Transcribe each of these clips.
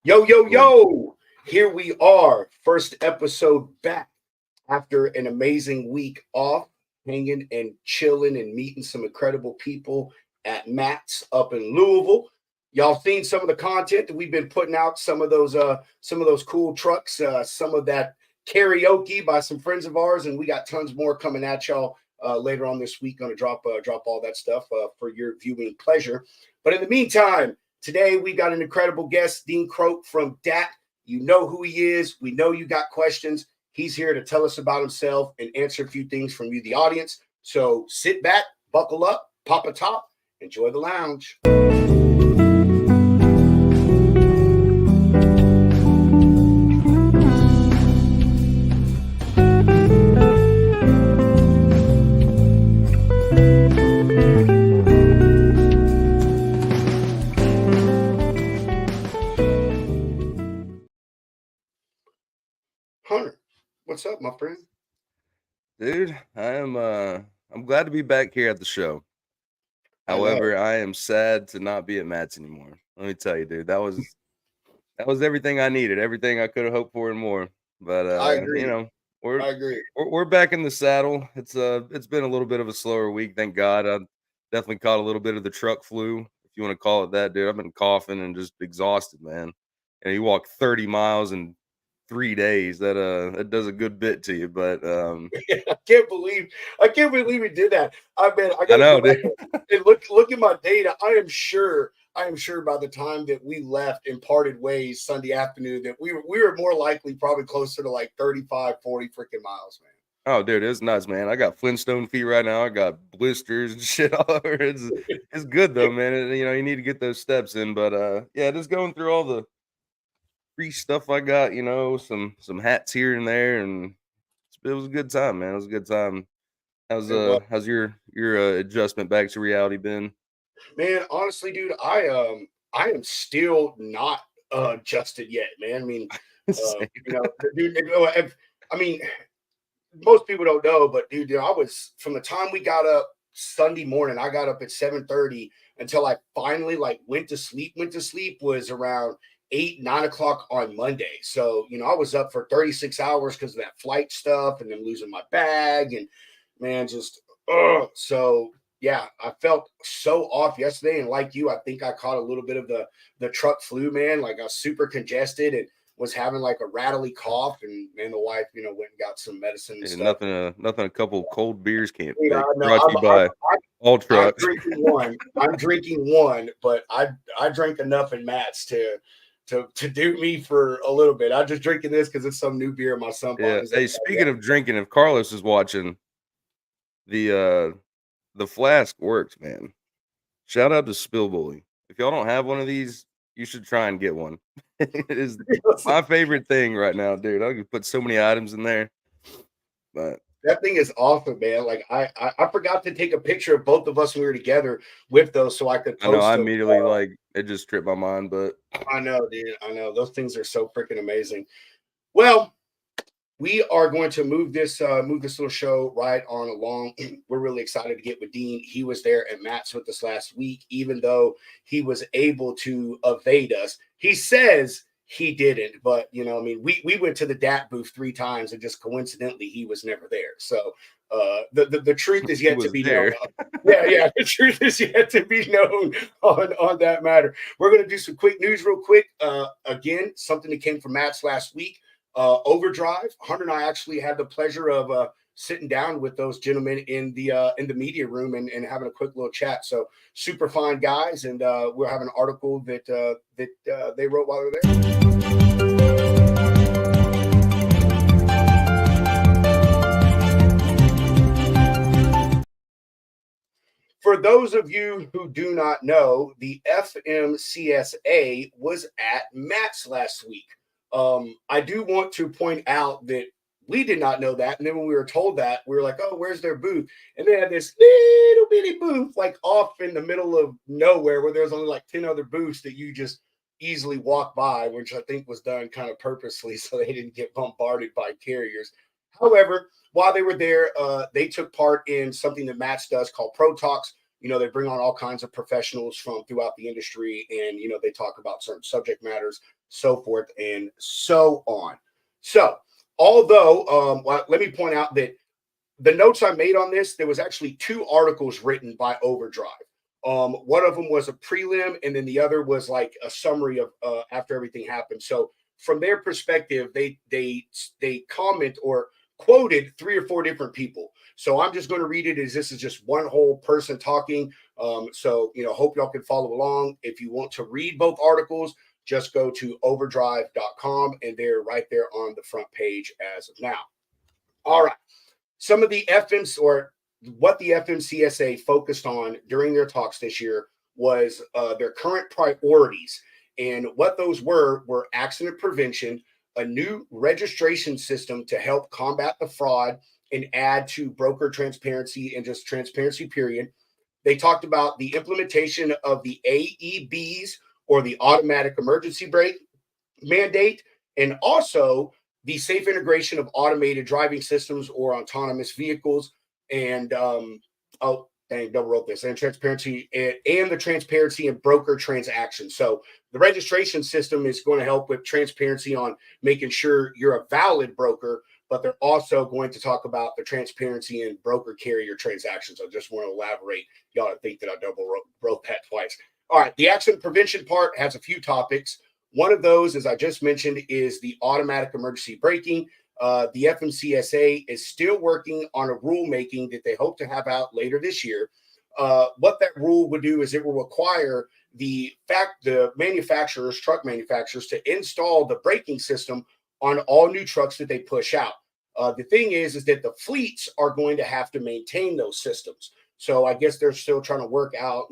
Yo, yo, Boom. yo! Here we are, first episode back after an amazing week off, hanging and chilling and meeting some incredible people at Matt's up in Louisville. Y'all seen some of the content that we've been putting out, some of those cool trucks, some of that karaoke by some friends of ours, and we got tons more coming at y'all later on this week. Going to drop all that stuff for your viewing pleasure. But in the meantime, today we got an incredible guest, Dean Croak from DAT. You know who he is. We know you got questions. He's here to tell us about himself and answer a few things from you, the audience. So sit back, buckle up, pop a top, enjoy the lounge. Hunter, what's up, my friend? Dude, I'm glad to be back here at the show. I know. However, I am sad to not be at Matt's anymore. Let me tell you, dude, that was everything I needed, everything I could have hoped for and more. But I agree. we're I agree. we're back in the saddle. It's been a little bit of a slower week, thank God. I definitely caught a little bit of the truck flu, if you want to call it that, dude. I've been coughing and just exhausted, man. And you walk 30 miles in 3 days. That does a good bit to you. But I can't believe I can't believe we did that. I I gotta go know, back dude. and look at my data. I am sure by the time that we left and parted ways Sunday afternoon that we were more likely probably closer to like 35, 40 freaking miles, Oh, dude, it's nuts, man. I got Flintstone feet right now. I got blisters and shit all over. It's good though, man. You need to get those steps in. But yeah, just going through all the free stuff I got. Some hats here and there, and it was a good time, man. It was a good time. How's man. how's your adjustment back to reality been? Man, honestly, dude, I am still not adjusted yet, man. I mean, Same. dude, I mean, most people don't know, but dude, I was from the time we got up Sunday morning, I got up at 7:30 until I finally like went to sleep. Went to sleep was around 8, 9 o'clock on Monday. So, I was up for 36 hours because of that flight stuff and then losing my bag and man, just so yeah, I felt so off yesterday. And like you, I think I caught a little bit of the truck flu, man. Like I was super congested and was having like a rattly cough, and the wife, went and got some medicine and And stuff. nothing a couple cold beers can't You know, fix. no, Brought to you by all I'm trucks. drinking one. I'm drinking one, but I drank enough in mats to do me for a little bit. I'm just drinking this because it's some new beer my son bought. Yeah. He's like, Hey, speaking of drinking, if Carlos is watching, the the flask works, man. Shout out to Spill Bully. If y'all don't have one of these, you should try and get one. It is listen, my favorite thing right now, dude. I could put so many items in there, but that thing is awesome, man. Like I forgot to take a picture of both of us when we were together with those so I could I know post I them. immediately like it just tripped my mind. But I know, dude. I know those things are so freaking amazing. Well, we are going to move this little show right on along. We're really excited to get with Dean. He was there at Matt's with us last week, even though he was able to evade us. He says he didn't, but I mean, we went to the DAT booth 3 times, and just coincidentally, he was never there. So the truth is he yet to was be known. there. Yeah, yeah, the truth is yet to be known on that matter. We're gonna do some quick news real quick. Again, something that came from Matt's last week. Overdrive. Hunter and I actually had the pleasure of sitting down with those gentlemen in the media room and having a quick little chat. So super fine guys, and we'll have an article that they wrote while they were there. For those of you who do not know, the FMCSA was at Matt's last week. I do want to point out that we did not know that. And then when we were told that, we were like, oh, where's their booth? And they had this little bitty booth, like off in the middle of nowhere where there's only like 10 other booths that you just easily walk by, which I think was done kind of purposely so they didn't get bombarded by carriers. However, while they were there, they took part in something that Match does called Pro Talks. They bring on all kinds of professionals from throughout the industry, and they talk about certain subject matters, so forth and so on. So, although let me point out that the notes I made on this, there was actually 2 articles written by Overdrive. One of them was a prelim, and then the other was like a summary of after everything happened. So from their perspective, they comment or quoted 3 or 4 different people. So I'm just going to read it as this is just one whole person talking. So hope y'all can follow along. If you want to read both articles, just go to overdrive.com, and they're right there on the front page as of now. All right. Some of the FMs or what the FMCSA focused on during their talks this year was their current priorities. And what those were accident prevention, a new registration system to help combat the fraud and add to broker transparency and just transparency, period. They talked about the implementation of the AEBs, or the automatic emergency brake mandate, and also the safe integration of automated driving systems or autonomous vehicles, and double wrote this, and transparency and the transparency in broker transactions. So the registration system is going to help with transparency on making sure you're a valid broker, but they're also going to talk about the transparency in broker carrier transactions. I just want to elaborate. Y'all don't think that I double wrote that twice. All right, the accident prevention part has a few topics. One of those, as I just mentioned, is the automatic emergency braking. The FMCSA is still working on a rulemaking that they hope to have out later this year. What that rule would do is it will require the manufacturers, truck manufacturers, to install the braking system on all new trucks that they push out. The thing is that the fleets are going to have to maintain those systems. So I guess they're still trying to work out,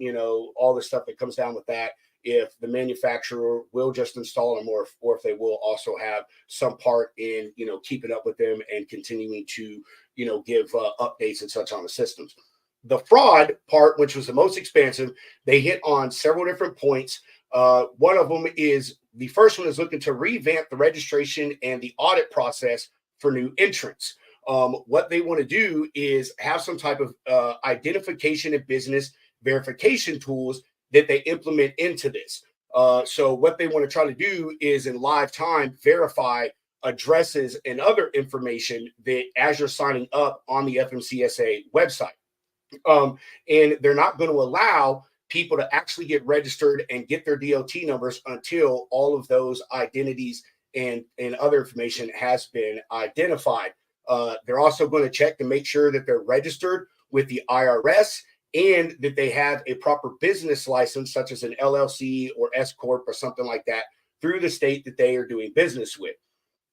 all the stuff that comes down with that, if the manufacturer will just install them, or if they will also have some part in, keeping up with them and continuing to, give updates and such on the systems. The fraud part, which was the most expansive, they hit on several different points. One of them is, the first one is looking to revamp the registration and the audit process for new entrants. What they want to do is have some type of identification and business verification tools that they implement into this. So what they want to try to do is in live time verify addresses and other information that as you're signing up on the FMCSA website. And they're not going to allow people to actually get registered and get their DOT numbers until all of those identities and other information has been identified. They're also going to check to make sure that they're registered with the IRS and that they have a proper business license, such as an LLC or S Corp or something like that, through the state that they are doing business with.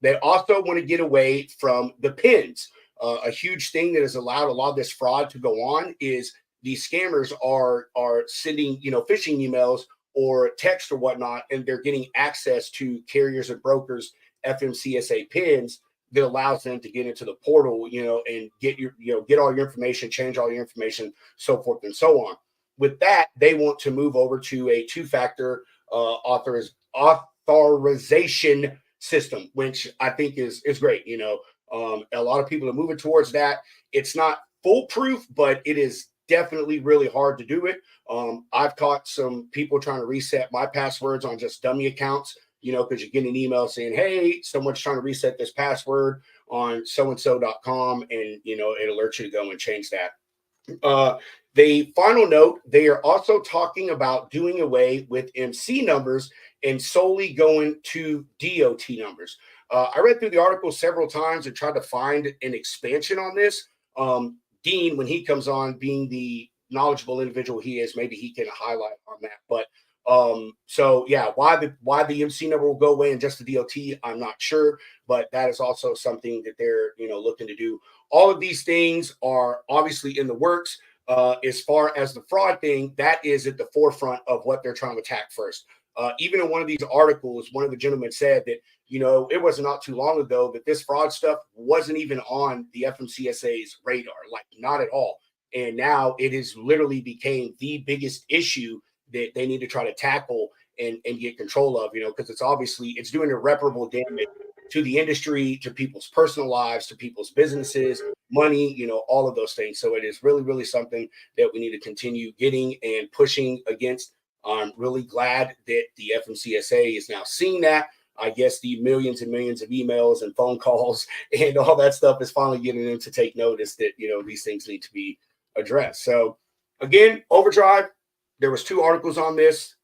They also want to get away from the PINs. A huge thing that has allowed a lot of this fraud to go on is these scammers are sending, phishing emails or text or whatnot, and they're getting access to carriers and brokers' FMCSA PINs that allows them to get into the portal, and get get all your information, change all your information, so forth and so on. With that, they want to move over to a 2-factor authorization system, which I think is great. A lot of people are moving towards that. It's not foolproof, but it is definitely really hard to do it. I've caught some people trying to reset my passwords on just dummy accounts, because you get an email saying, hey, someone's trying to reset this password on so-and-so.com, and, it alerts you to go and change that. The final note, they are also talking about doing away with MC numbers and solely going to DOT numbers. I read through the article several times and tried to find an expansion on this. Dean, when he comes on, being the knowledgeable individual he is, maybe he can highlight on that. But so yeah, why the MC number will go away and just the DOT, I'm not sure, but that is also something that they're looking to do. All of these things are obviously in the works. As far as the fraud thing, that is at the forefront of what they're trying to attack first. Even in one of these articles, one of the gentlemen said that it wasn't not too long ago that this fraud stuff wasn't even on the FMCSA's radar, like not at all. And now it is literally became the biggest issue that they need to try to tackle and get control of, because it's doing irreparable damage to the industry, to people's personal lives, to people's businesses, money, all of those things. So it is really, really something that we need to continue getting and pushing against. I'm really glad that the FMCSA is now seeing that. I guess the millions and millions of emails and phone calls and all that stuff is finally getting them to take notice that, these things need to be addressed. So again, Overdrive, there was 2 articles on this.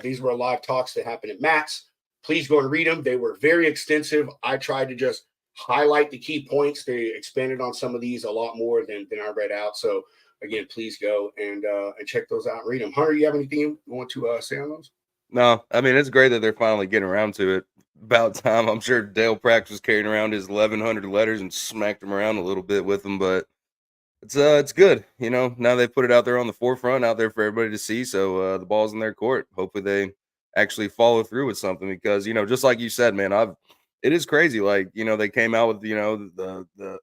These were live talks that happened at Matt's. Please go and read them. They were very extensive. I tried to just highlight the key points. They expanded on some of these a lot more than I read out. So again, please go and check those out and read them. Hunter, you have anything you want to say on those? No, I mean, it's great that they're finally getting around to it. About time. I'm sure Dale Prax was carrying around his 1,100 letters and smacked them around a little bit with them, but it's good. Now they've put it out there on the forefront, out there for everybody to see. So the ball's in their court. Hopefully they actually follow through with something because just like you said, man, it is crazy. Like they came out with the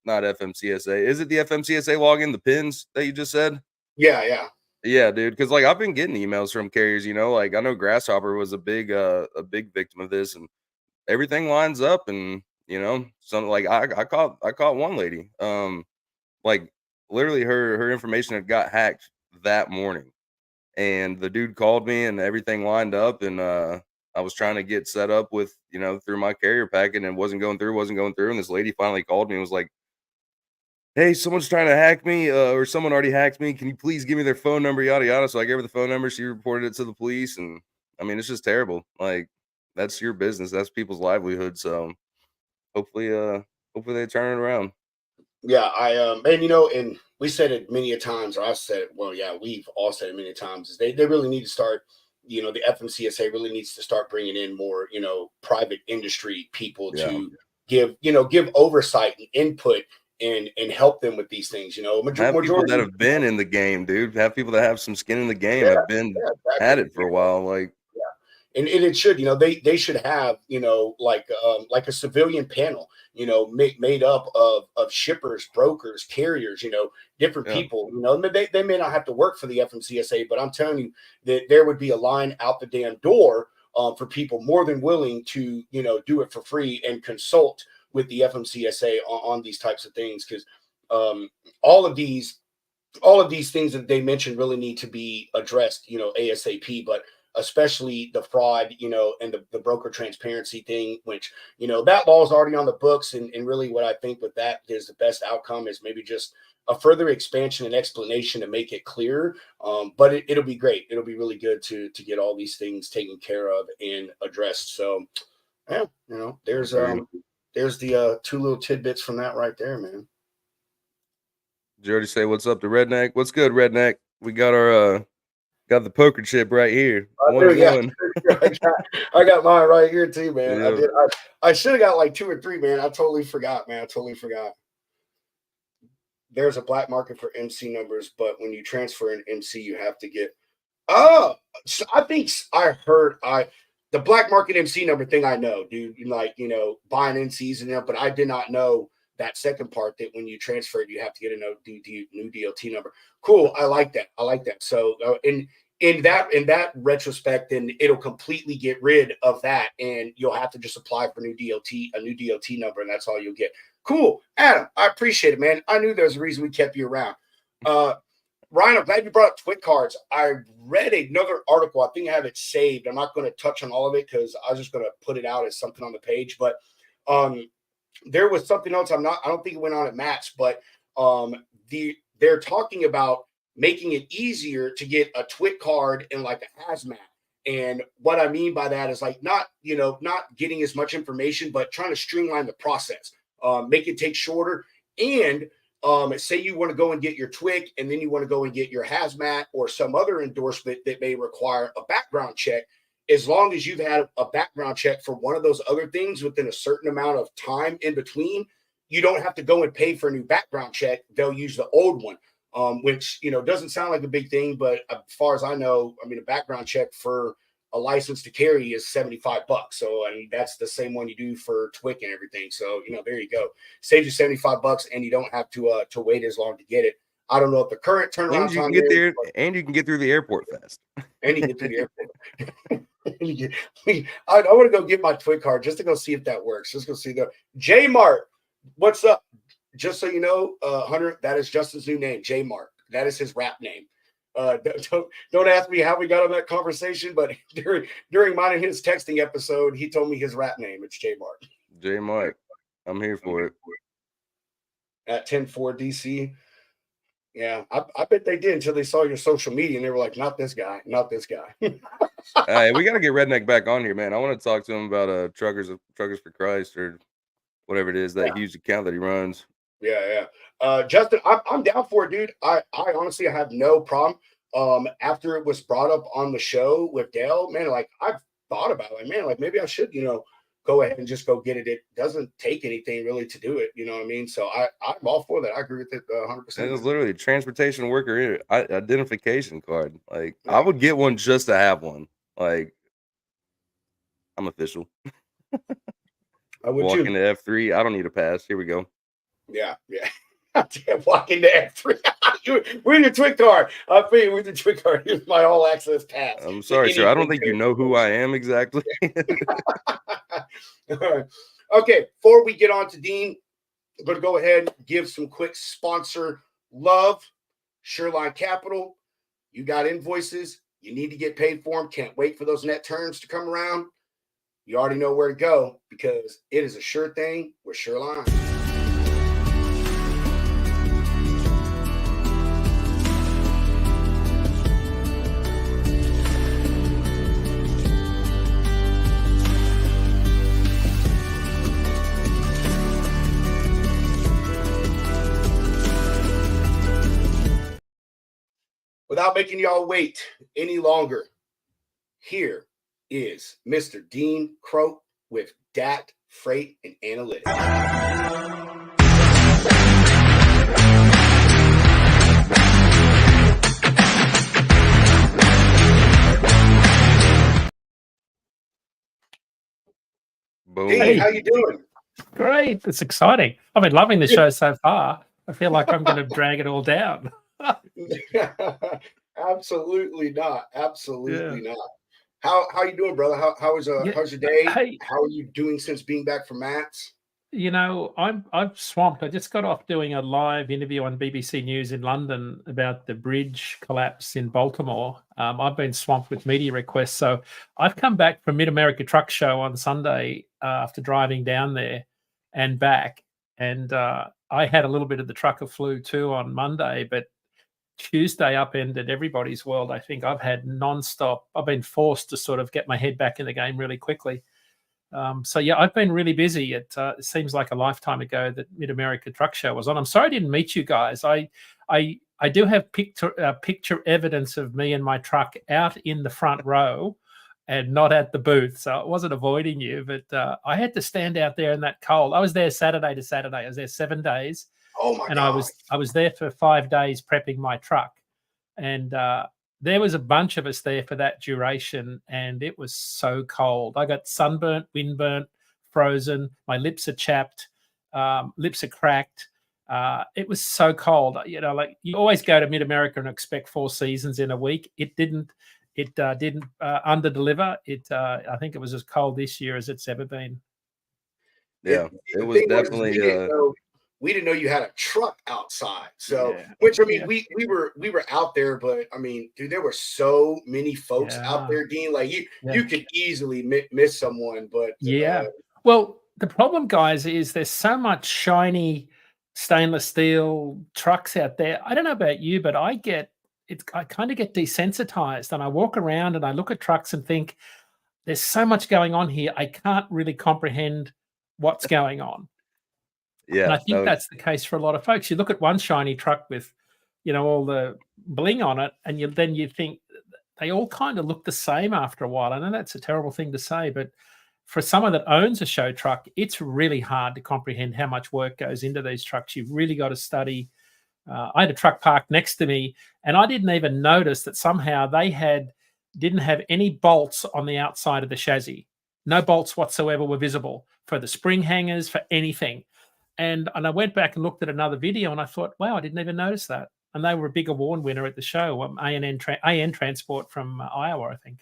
not FMCSA. Is it the FMCSA login, the pins that you just said? Yeah. Yeah, dude. Because like I've been getting emails from carriers. Like I know Grasshopper was a big victim of this, and everything lines up. And some like I caught one lady. Like literally her information had got hacked that morning, and the dude called me and everything lined up, and I was trying to get set up with through my carrier packet, and it wasn't going through, and this lady finally called me and was like, hey, someone's trying to hack me, or someone already hacked me, can you please give me their phone number, yada yada. So I gave her the phone number, she reported it to the police, and I mean it's just terrible. Like that's your business, that's people's livelihood. So hopefully hopefully they turn it around. Yeah, and and we said it many a times, or I said it, well, yeah, we've all said it many times, is they really need to start, the FMCSA really needs to start bringing in more, private industry people Yeah. to give oversight and input and help them with these things, Have people that majority, have been in the game, dude. Have people that have some skin in the game, yeah, have been yeah, had exactly. it for a while. Like, And it should, they should have, like a civilian panel, made up of shippers, brokers, carriers, different yeah, people. They may not have to work for the FMCSA, but I'm telling you that there would be a line out the damn door for people more than willing to do it for free and consult with the FMCSA on these types of things, because um, all of these things that they mentioned really need to be addressed, ASAP, but especially the fraud, and the broker transparency thing, which, that law is already on the books. And really what I think with that is the best outcome is maybe just a further expansion and explanation to make it clear. But it'll be great. It'll be really good to get all these things taken care of and addressed. So yeah, agreed. there's the 2 little tidbits from that right there, man. Did you already say what's up to Redneck? What's good, Redneck? We got our got the poker chip right here. I One do, of yeah. one. I got mine right here too, man. I Yeah. did. I should have got like 2 or 3, man. I totally forgot, man. I totally forgot. There's a black market for MC numbers, but when you transfer an MC, you have to get. Oh, so I think I heard the black market MC number thing. I know, dude. Like buying NCs and that, but I did not know that second part that when you transfer it, you have to get a new DLT number. Cool. I like that. I like that. So in that retrospect, then it'll completely get rid of that, and you'll have to just apply for a new DLT number, and that's all you'll get. Cool, Adam. I appreciate it, man. I knew there's a reason we kept you around. Ryan, I'm glad you brought up Twit cards. I read another article. I think I have it saved. I'm not going to touch on all of it because I was just going to put it out as something on the page. But there was something else. I don't think it went on at Matt's, but they're talking about making it easier to get a Twit card in like a hazmat. And what I mean by that is like not getting as much information, but trying to streamline the process, make it take shorter. And say you want to go and get your TWIC, and then you want to go and get your hazmat or some other endorsement that may require a background check. As long as you've had a background check for one of those other things within a certain amount of time in between, you don't have to go and pay for a new background check. They'll use the old one, which doesn't sound like a big thing, but as far as I know, I mean, a background check for a license to carry is $75. So I mean, that's the same one you do for TWIC and everything. So there you go. Saves you $75, and you don't have to wait as long to get it. I don't know if the current And turnaround you time can get is, there, and you can get through the airport fast. and you get to the airport. I want to go get my TWIC card just to go see if that works. Just go see the J Mart. What's up? just so you know, Hunter, that is Justin's new name, J Mark. That is his rap name. Don't ask me how we got on that conversation, but during mine and his texting episode, he told me his rap name. It's J Mark. J Mark. I'm here for it. At 10-4 DC. Yeah, I bet they did until they saw your social media and they were like, not this guy, not this guy. Hey, we got to get Redneck back on here, man. I want to talk to him about Truckers for Christ or whatever it is, that huge account that he runs. Yeah. Justin, I'm down for it, dude. I honestly have no problem. After it was brought up on the show with Dale, man, like I've thought about it, like, man, like maybe I should, go ahead and just go get it. It doesn't take anything really to do it. You know what I mean? So I'm all for that. I agree with it 100%. It was literally a transportation worker identification card. Like, I would get one just to have one. Like, I'm official. I would walk into F3. I don't need a pass. Here we go. Yeah. Walk into F3. We're the Twit card. I feel with the Twit card. Here's my all access pass. I'm sorry, sir. I don't think you know who I am exactly. Okay, before we get on to Dean, I'm going to go ahead and give some quick sponsor love. Shoreline Capital, you got invoices. You need to get paid for them. Can't wait for those net terms to come around. You already know where to go because it is a sure thing with Shoreline. Without making y'all wait any longer, here is Mr. Dean Croat with DAT Freight and Analytics. Boom. Dean, Hey. how you doing? Great. It's exciting. I've been loving the show so far. I feel like I'm going to drag it all down. Absolutely not. Absolutely not. How you doing, brother? How's your day? Hey. How are you doing since being back from Matt's? I'm swamped. I just got off doing a live interview on BBC News in London about the bridge collapse in Baltimore. I've been swamped with media requests. So I've come back from Mid-America Truck Show on Sunday after driving down there and back. And I had a little bit of the trucker flu too on Monday, but Tuesday upended everybody's world. I think I've had nonstop. I've been forced to sort of get my head back in the game really quickly. So yeah, I've been really busy. It seems like a lifetime ago that Mid-America Truck Show was on. I'm sorry I didn't meet you guys. I do have picture evidence of me and my truck out in the front row and not at the booth. So I wasn't avoiding you, but I had to stand out there in that cold. I was there Saturday to Saturday. I was there 7 days. Oh my and God. I was there for 5 days prepping my truck. And there was a bunch of us there for that duration, and it was so cold. I got sunburnt, windburnt, frozen. My lips are chapped, lips are cracked. It was so cold. Like you always go to Mid-America and expect 4 seasons in a week. It didn't under deliver. I think it was as cold this year as it's ever been. Yeah, it was definitely. We didn't know you had a truck outside. So, which I mean, we were out there, but I mean, dude, there were so many folks out there, Dean. Like you could easily miss someone, but well, the problem, guys, is there's so much shiny stainless steel trucks out there. I don't know about you, but I kind of get desensitized, and I walk around and I look at trucks and think, there's so much going on here. I can't really comprehend what's going on. Yeah, and I think that's the case for a lot of folks. You look at one shiny truck with, all the bling on it, and then you think they all kind of look the same after a while. I know that's a terrible thing to say, but for someone that owns a show truck, it's really hard to comprehend how much work goes into these trucks. You've really got to study. I had a truck parked next to me, and I didn't even notice that somehow they didn't have any bolts on the outside of the chassis. No bolts whatsoever were visible for the spring hangers, for anything. And I went back and looked at another video, and I thought, wow, I didn't even notice that. And they were a big award winner at the show, AN Transport from Iowa, I think.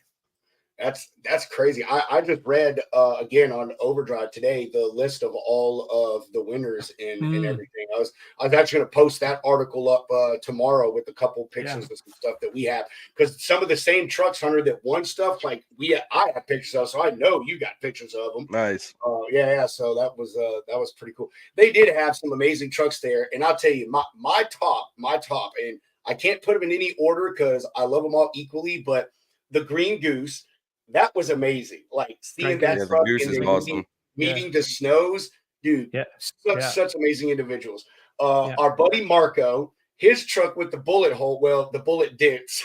That's crazy. I just read again on Overdrive today the list of all of the winners and everything. I was actually going to post that article up tomorrow with a couple pictures of some stuff that we have, because some of the same trucks, Hunter, that won stuff like I have pictures of, so I know you got pictures of them. Nice. Yeah. So that was pretty cool. They did have some amazing trucks there, and I'll tell you my top, and I can't put them in any order because I love them all equally, but the Green Goose. That was amazing. Like seeing that truck and then awesome. meeting the Snows, dude. Such amazing individuals. Our buddy Marco, his truck with the bullet hole. Well, the bullet dents,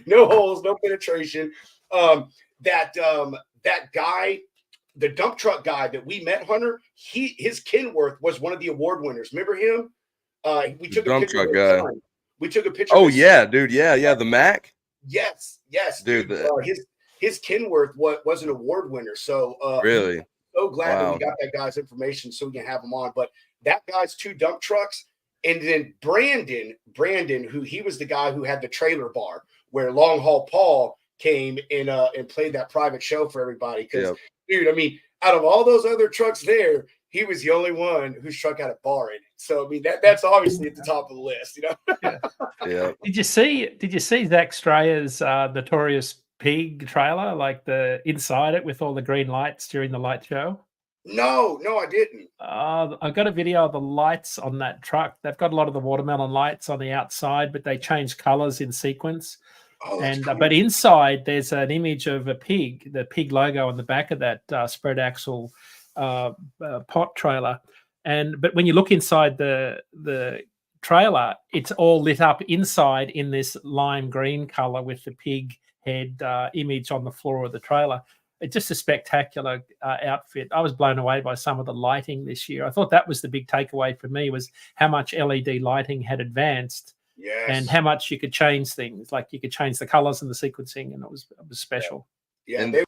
no holes, no penetration. That guy, the dump truck guy that we met, Hunter. His Kenworth was one of the award winners. Remember him? We took a picture of his son. We took a picture. Oh yeah, dude. Yeah. The Mac. Yes, dude. His Kenworth was an award winner. So really, so glad that we got that guy's information so we can have him on. But that guy's 2 dump trucks, and then Brandon, who he was the guy who had the trailer bar where Long Haul Paul came and played that private show for everybody. Because dude, I mean, out of all those other trucks there, he was the only one whose truck had a bar in it. So I mean that's obviously at the top of the list, you know. Yeah. Did you see Zach Strayer's notorious pig trailer, like the inside it with all the green lights during the light show? No, I didn't. I got a video of the lights on that truck. They've got a lot of the watermelon lights on the outside, but they change colors in sequence. And cool. But inside there's an image of a pig, the pig logo on the back of that spread axle pot trailer. But when you look inside the trailer, it's all lit up inside in this lime green color with the pig head image on the floor of the trailer. It's just a spectacular outfit. I was blown away by some of the lighting this year. I thought that was the big takeaway for me, was how much LED lighting had advanced. Yes. And how much you could change things, like you could change the colors and the sequencing, and it was special. Yeah, and the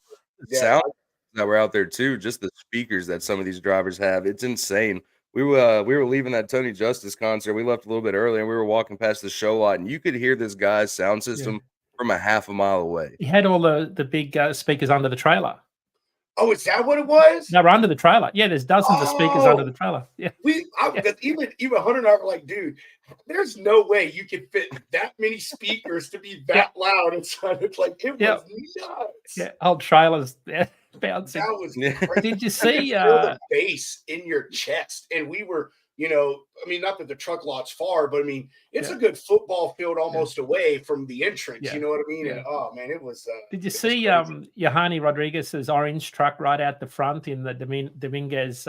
sound that were out there too, just the speakers that some of these drivers have, it's insane. We were leaving that Tony Justice concert. We left a little bit early, and we were walking past the show lot, and you could hear this guy's sound system from a half a mile away. He had all the big speakers under the trailer. Oh, is that what it was? No, we're under the trailer. Yeah, there's dozens of speakers under the trailer. Yeah, even Hunter and I were like, dude, there's no way you can fit that many speakers to be that loud inside. It's like it was nuts. Yeah, old trailers bouncing. That was crazy. Did you see the bass in your chest? And we were, I mean, not that the truck lot's far, but I mean, it's a good football field almost away from the entrance. You know what I mean? Yeah. And oh man, it was. Did you see Yohani Rodriguez's orange truck right out the front in the Dominguez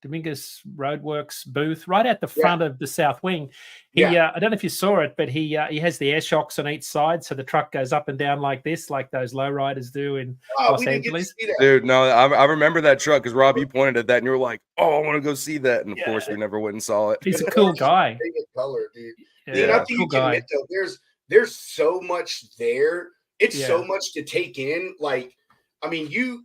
Dominguez Roadworks booth, right at the front of the south wing? I don't know if you saw it, but he has the air shocks on each side, so the truck goes up and down like this, like those lowriders do in Los Angeles. Dude, no, I remember that truck because Rob, you pointed at that, and you were like, "Oh, I want to go see that," and of course, we never went and saw it. He's a cool guy. Color, dude. Yeah, cool guy. There's so much there. It's so much to take in. Like, I mean, you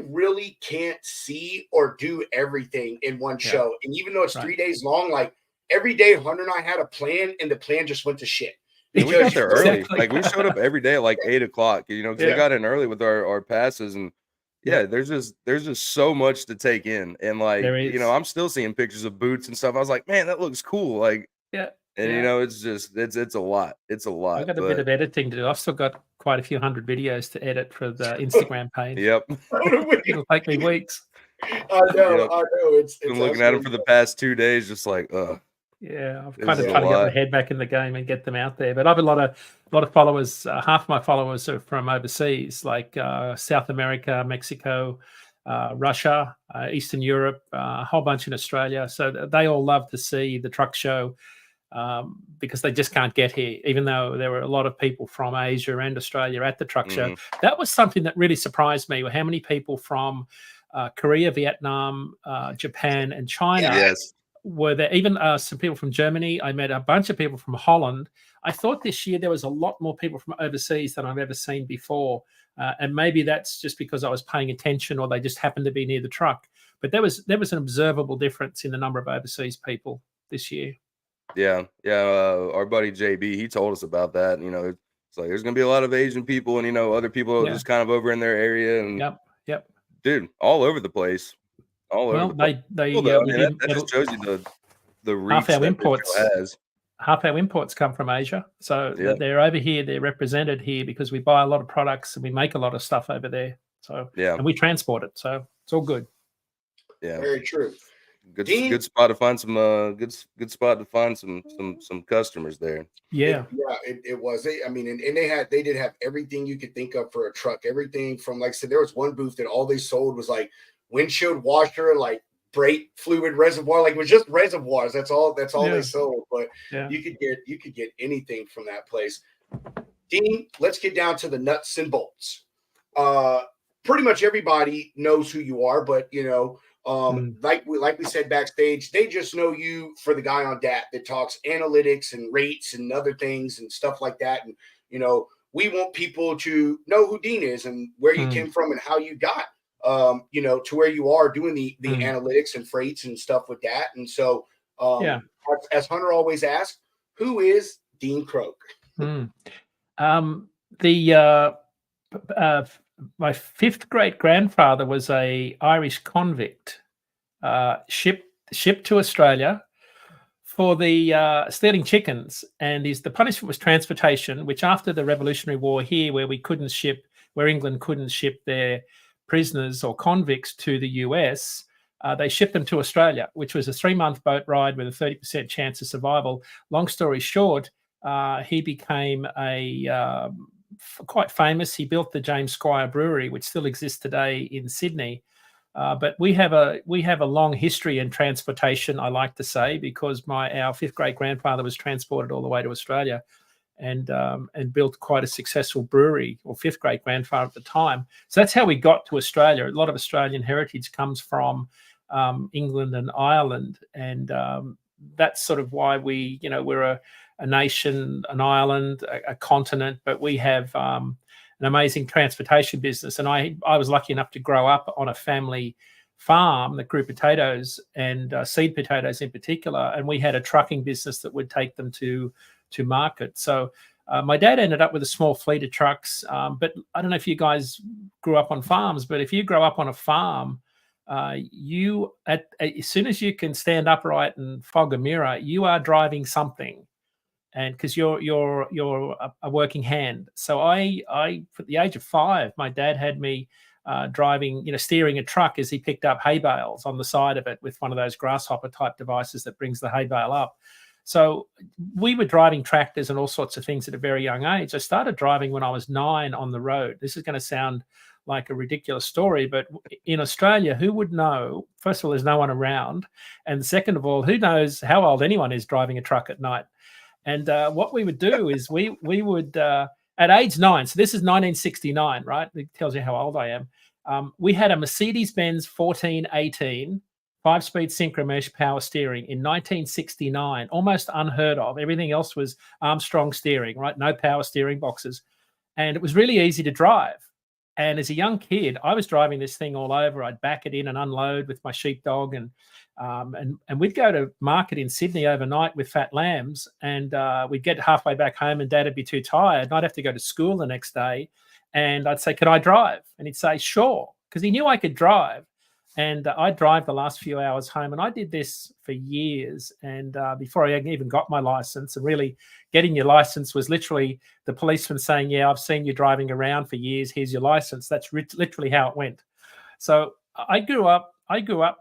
really can't see or do everything in one show. And even though it's 3 days long, like every day Hunter and I had a plan, and the plan just went to shit. We got there early. Like we showed up every day at like 8 o'clock, because we got in early with our passes, and there's just so much to take in. And like, I'm still seeing pictures of boots and stuff. I was like, man, that looks cool. Like, and it's just it's a lot. It's a lot. I've got a bit of editing to do. I've still got quite a few hundred videos to edit for the Instagram page. Yep. It'll take me weeks. I know. It's been looking at them for the past 2 days, just like, yeah, I've kind of trying to get my head back in the game and get them out there. But I have a lot of followers. Half of my followers are from overseas, like South America, Mexico, Russia, Eastern Europe, a whole bunch in Australia. So they all love to see the truck show. Because they just can't get here, even though there were a lot of people from Asia and Australia at the truck show. That was something that really surprised me, how many people from Korea, Vietnam, Japan, and China were there. Even some people from Germany. I met a bunch of people from Holland. I thought this year there was a lot more people from overseas than I've ever seen before. And maybe that's just because I was paying attention, or they just happened to be near the truck. But there was an observable difference in the number of overseas people this year. Yeah. Our buddy JB, he told us about that. It's like there's gonna be a lot of Asian people, and other people just kind of over in their area, and Yep. dude, all over the place, all over Well, the place. they Cool, though. I we mean, didn't that just shows you the half reach our that this imports. show has. Half our imports come from Asia, so they're over here. They're represented here because we buy a lot of products and we make a lot of stuff over there. So and we transport it, so it's all good. Yeah, very true. Good spot to find some good spot to find some customers there. Yeah, it was. I mean, and they did have everything you could think of for a truck. Everything from, like I said, there was one booth that all they sold was like windshield washer, like brake fluid reservoir, like it was just reservoirs. That's all they sold. But you could get anything from that place. Dean, let's get down to the nuts and bolts. Pretty much everybody knows who you are, but like we said backstage, they just know you for the guy on DAT that talks analytics and rates and other things and stuff like that. And we want people to know who Dean is and where you came from and how you got to where you are doing the analytics and freights and stuff with that. And so as Hunter always asks, who is Dean Croak? My fifth great grandfather was a Irish convict, shipped to Australia for the stealing chickens, and the punishment was transportation. Which after the Revolutionary War here, where England couldn't ship their prisoners or convicts to the US, they shipped them to Australia, which was a 3-month boat ride with a 30% chance of survival. Long story short, he became quite famous. He built the James Squire Brewery, which still exists today in Sydney. But we have a long history in transportation, I like to say, because our fifth great grandfather was transported all the way to Australia, and built quite a successful brewery, or fifth great grandfather at the time. So that's how we got to Australia. A lot of Australian heritage comes from England and Ireland, and that's sort of why we're a nation, an island, a continent, but we have an amazing transportation business. And I was lucky enough to grow up on a family farm that grew potatoes and seed potatoes in particular. And we had a trucking business that would take them to market. So my dad ended up with a small fleet of trucks. But I don't know if you guys grew up on farms, but if you grow up on a farm, as soon as you can stand upright and fog a mirror, you are driving something. And because you're a working hand. So I at the age of 5, my dad had me driving, steering a truck as he picked up hay bales on the side of it with one of those grasshopper type devices that brings the hay bale up. So we were driving tractors and all sorts of things at a very young age. I started driving when I was 9 on the road. This is going to sound like a ridiculous story, but in Australia, who would know? First of all, there's no one around. And second of all, who knows how old anyone is driving a truck at night? And what we would do is we would, at age 9, so this is 1969, right? It tells you how old I am. We had a Mercedes-Benz 1418 5-speed synchromesh power steering in 1969, almost unheard of. Everything else was Armstrong steering, right? No power steering boxes. And it was really easy to drive. And as a young kid, I was driving this thing all over. I'd back it in and unload with my sheepdog, and we'd go to market in Sydney overnight with fat lambs, and we'd get halfway back home and Dad would be too tired, and I'd have to go to school the next day, and I'd say, "Can I drive?" And he'd say, "Sure," because he knew I could drive. And I'd drive the last few hours home, and I did this for years. And before I even got my license, and really getting your license was literally the policeman saying, "Yeah, I've seen you driving around for years. Here's your license." That's literally how it went. So I grew up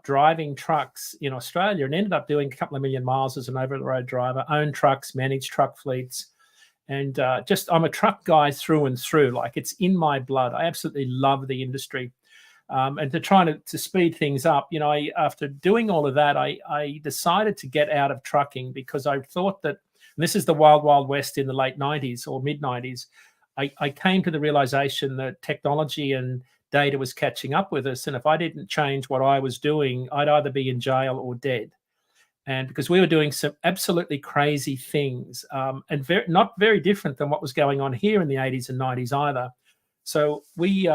driving trucks in Australia and ended up doing a couple of million miles as an over-the-road driver, owned trucks, managed truck fleets. And I'm a truck guy through and through. Like, it's in my blood. I absolutely love the industry. And to try to speed things up, after doing all of that, I decided to get out of trucking because I thought that, and this is the wild, wild west in the late 90s or mid 90s, I came to the realization that technology and data was catching up with us. And if I didn't change what I was doing, I'd either be in jail or dead. And because we were doing some absolutely crazy things, and not very different than what was going on here in the 80s and 90s either. So the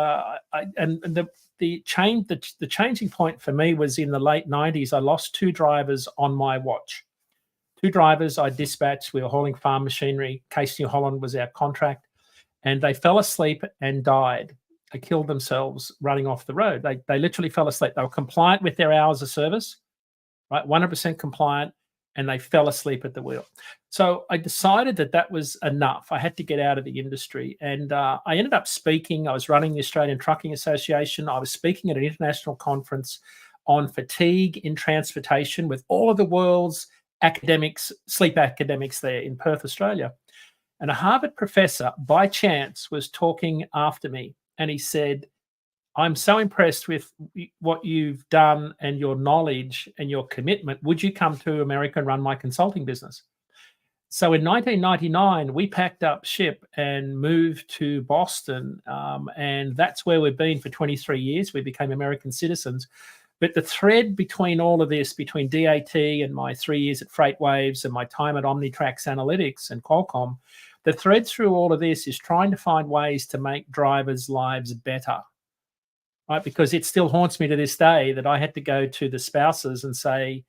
changing point for me was in the late 90s. I lost 2 drivers on my watch. 2 drivers I dispatched. We were hauling farm machinery. Case New Holland was our contract. and they fell asleep and died. They killed themselves running off the road. They literally fell asleep. They were compliant with their hours of service, right? 100% compliant, and they fell asleep at the wheel. So I decided that was enough. I had to get out of the industry, and I ended up speaking. I was running the Australian Trucking Association. I was speaking at an international conference on fatigue in transportation with all of the world's academics, sleep academics there in Perth, Australia. And a Harvard professor, by chance, was talking after me, and he said, I'm so impressed with what you've done and your knowledge and your commitment. Would you come to America and run my consulting business? So in 1999, we packed up ship and moved to Boston. And that's where we've been for 23 years. We became American citizens. But the thread between all of this, between DAT and my 3 years at FreightWaves and my time at Omnitrax Analytics and Qualcomm, the thread through all of this is trying to find ways to make drivers' lives better. Right? Because it still haunts me to this day that I had to go to the spouses and say,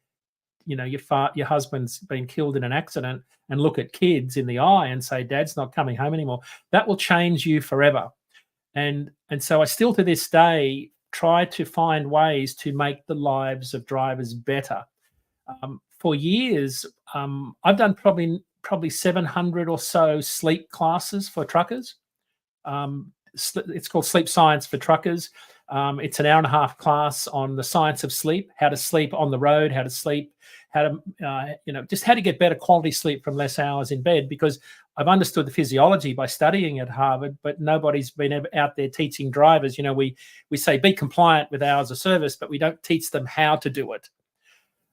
you know, your husband's been killed in an accident, and look at kids in the eye and say, Dad's not coming home anymore. That will change you forever. And so I still to this day try to find ways to make the lives of drivers better. For years, I've done probably 700 or so sleep classes for truckers. It's called Sleep Science for Truckers. It's an 1.5-hour class on the science of sleep, how to sleep on the road, how to sleep, how to, just how to get better quality sleep from less hours in bed, because I've understood the physiology by studying at Harvard, but nobody's been out there teaching drivers. You know, we say be compliant with hours of service, but we don't teach them how to do it.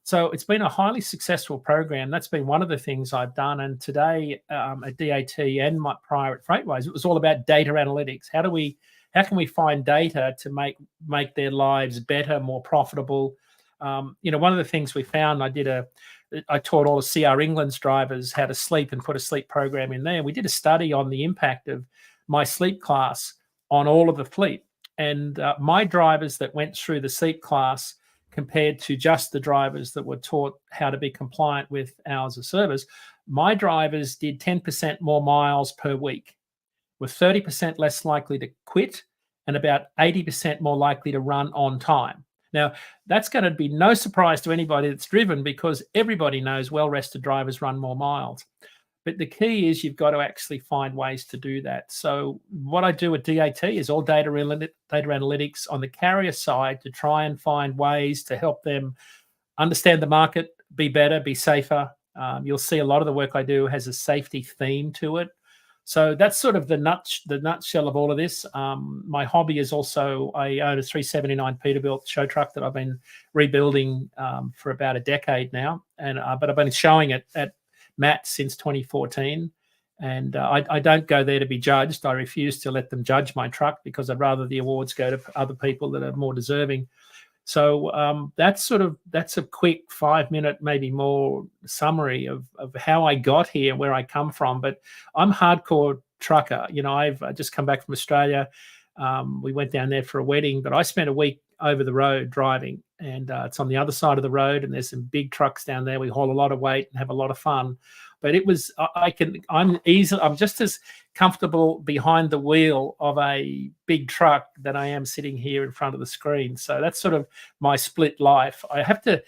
So it's been a highly successful program. That's been one of the things I've done. And today at DAT and my prior at FreightWaves, it was all about data analytics. How can we find data to make their lives better, more profitable? One of the things we found, I taught all the CR England's drivers how to sleep and put a sleep program in there. We did a study on the impact of my sleep class on all of the fleet. And my drivers that went through the sleep class compared to just the drivers that were taught how to be compliant with hours of service, my drivers did 10% more miles per week, were 30% less likely to quit, and about 80% more likely to run on time. Now, that's going to be no surprise to anybody that's driven, because everybody knows well-rested drivers run more miles. But the key is you've got to actually find ways to do that. So what I do at DAT is all data analytics on the carrier side to try and find ways to help them understand the market, be better, be safer. You'll see a lot of the work I do has a safety theme to it. So that's sort of the nutshell of all of this. My hobby is also I own a 379 Peterbilt show truck that I've been rebuilding for about a decade now, but I've been showing it at Matt since 2014, and I don't go there to be judged. I refuse to let them judge my truck because I'd rather the awards go to other people that are more deserving. So that's a quick 5-minute, maybe more summary of how I got here, where I come from. But I'm hardcore trucker. You know, I've just come back from Australia. We went down there for a wedding, but I spent a week over the road driving, and it's on the other side of the road, and there's some big trucks down there. We haul a lot of weight and have a lot of fun. But it was, I'm just as comfortable behind the wheel of a big truck than I am sitting here in front of the screen. So that's sort of my split life. I have to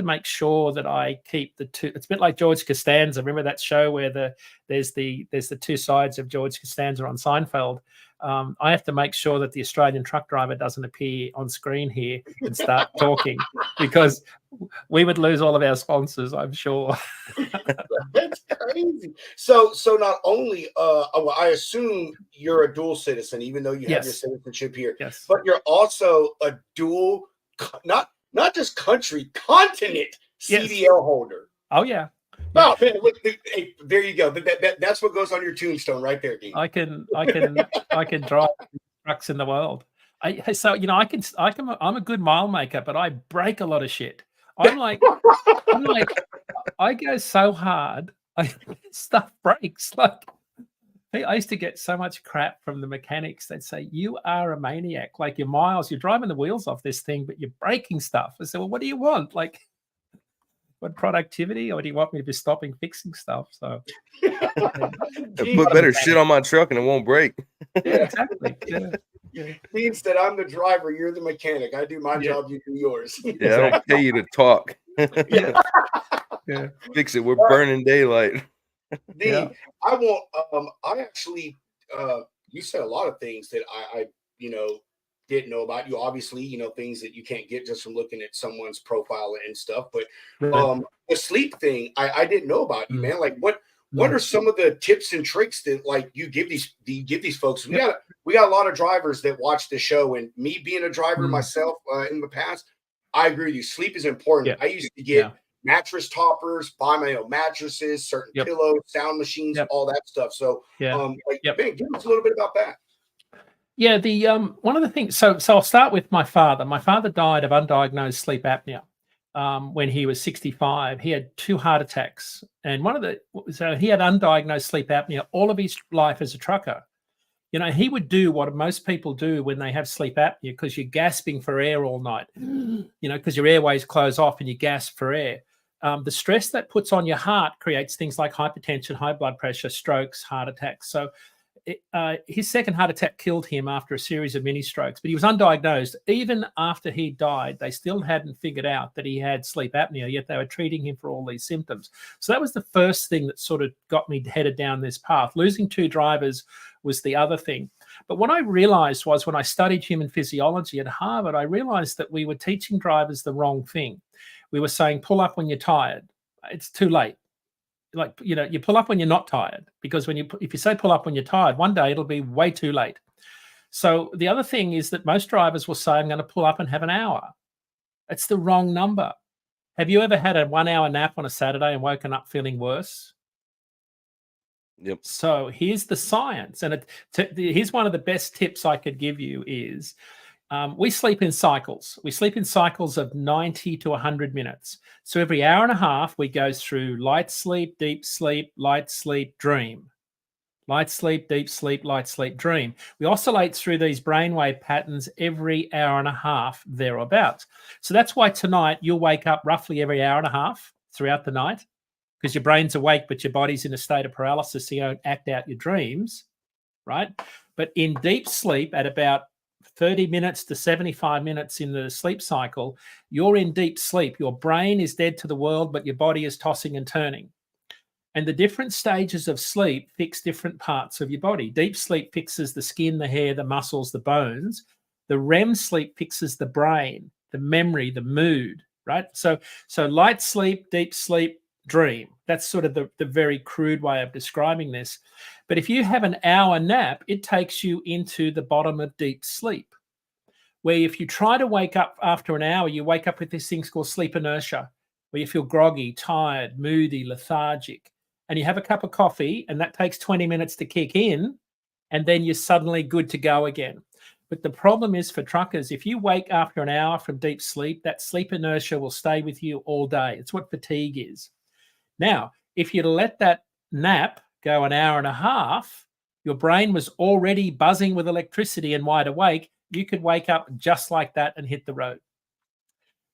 make sure that I keep the two. It's a bit like George Costanza. Remember that show where there's the two sides of George Costanza on Seinfeld? I have to make sure that the Australian truck driver doesn't appear on screen here and start talking, because we would lose all of our sponsors, I'm sure. That's crazy. So not only, I assume you're a dual citizen, even though you have your citizenship here. Yes. But you're also a dual, not just country, continent CDL holder. Oh yeah. Oh man, look, hey, there you go. That's what goes on your tombstone right there, Dean. I can drive trucks in the world. I'm a good mile maker, but I break a lot of shit. I go so hard, stuff breaks. Like I used to get so much crap from the mechanics. They'd say, "You are a maniac. Like you're driving the wheels off this thing, but you're breaking stuff." I said, "Well, what do you want?" Like, What productivity? Or do you want me to be stopping fixing stuff? So Put better shit on my truck and it won't break. yeah, exactly. Yeah. Dean said, I'm the driver, you're the mechanic. I do my job, you do yours. Yeah, I don't pay you to talk. Yeah. Fix it. We're burning daylight. Dean, I won't I actually you said a lot of things that I didn't know about you. Obviously, things that you can't get just from looking at someone's profile and stuff. But the sleep thing, I didn't know about you, man. Like what are some of the tips and tricks that like you give these folks? We got a lot of drivers that watch the show, and me being a driver myself in the past, I agree with you. Sleep is important. I used to get mattress toppers, buy my own mattresses, certain pillows, sound machines, all that stuff. So man, give us a little bit about that. Yeah, the one of the things. So I'll start with my father. My father died of undiagnosed sleep apnea when he was 65. He had 2 heart attacks, and so he had undiagnosed sleep apnea all of his life as a trucker. He would do what most people do when they have sleep apnea, because you're gasping for air all night. Because your airways close off and you gasp for air. The stress that puts on your heart creates things like hypertension, high blood pressure, strokes, heart attacks. So his second heart attack killed him after a series of mini strokes, but he was undiagnosed. Even after he died, they still hadn't figured out that he had sleep apnea, yet they were treating him for all these symptoms. So that was the first thing that sort of got me headed down this path. Losing 2 drivers was the other thing. But what I realized was when I studied human physiology at Harvard, I realized that we were teaching drivers the wrong thing. We were saying, pull up when you're tired. It's too late. Like, you pull up when you're not tired, because if you say pull up when you're tired, one day it'll be way too late. So the other thing is that most drivers will say, I'm going to pull up and have an hour. It's the wrong number. Have you ever had a 1-hour nap on a Saturday and woken up feeling worse? Yep. So here's the science. And here's one of the best tips I could give you is, we sleep in cycles. We sleep in cycles of 90 to 100 minutes. So every hour and a half, we go through light sleep, deep sleep, light sleep, dream. Light sleep, deep sleep, light sleep, dream. We oscillate through these brainwave patterns every hour and a half, thereabouts. So that's why tonight you'll wake up roughly every hour and a half throughout the night, because your brain's awake, but your body's in a state of paralysis, so you don't act out your dreams, right? But in deep sleep, at about 30 minutes to 75 minutes in the sleep cycle, you're in deep sleep. Your brain is dead to the world, but your body is tossing and turning. And the different stages of sleep fix different parts of your body. Deep sleep fixes the skin, the hair, the muscles, the bones. The REM sleep fixes the brain, the memory, the mood, right? So light sleep, deep sleep, dream. That's sort of the very crude way of describing this. But if you have an hour nap, it takes you into the bottom of deep sleep, where if you try to wake up after an hour, you wake up with these things called sleep inertia, where you feel groggy, tired, moody, lethargic, and you have a cup of coffee, and that takes 20 minutes to kick in, and then you're suddenly good to go again. But the problem is for truckers, if you wake after an hour from deep sleep, that sleep inertia will stay with you all day. It's what fatigue is. Now, if you let that nap go an hour and a half, your brain was already buzzing with electricity and wide awake. You could wake up just like that and hit the road.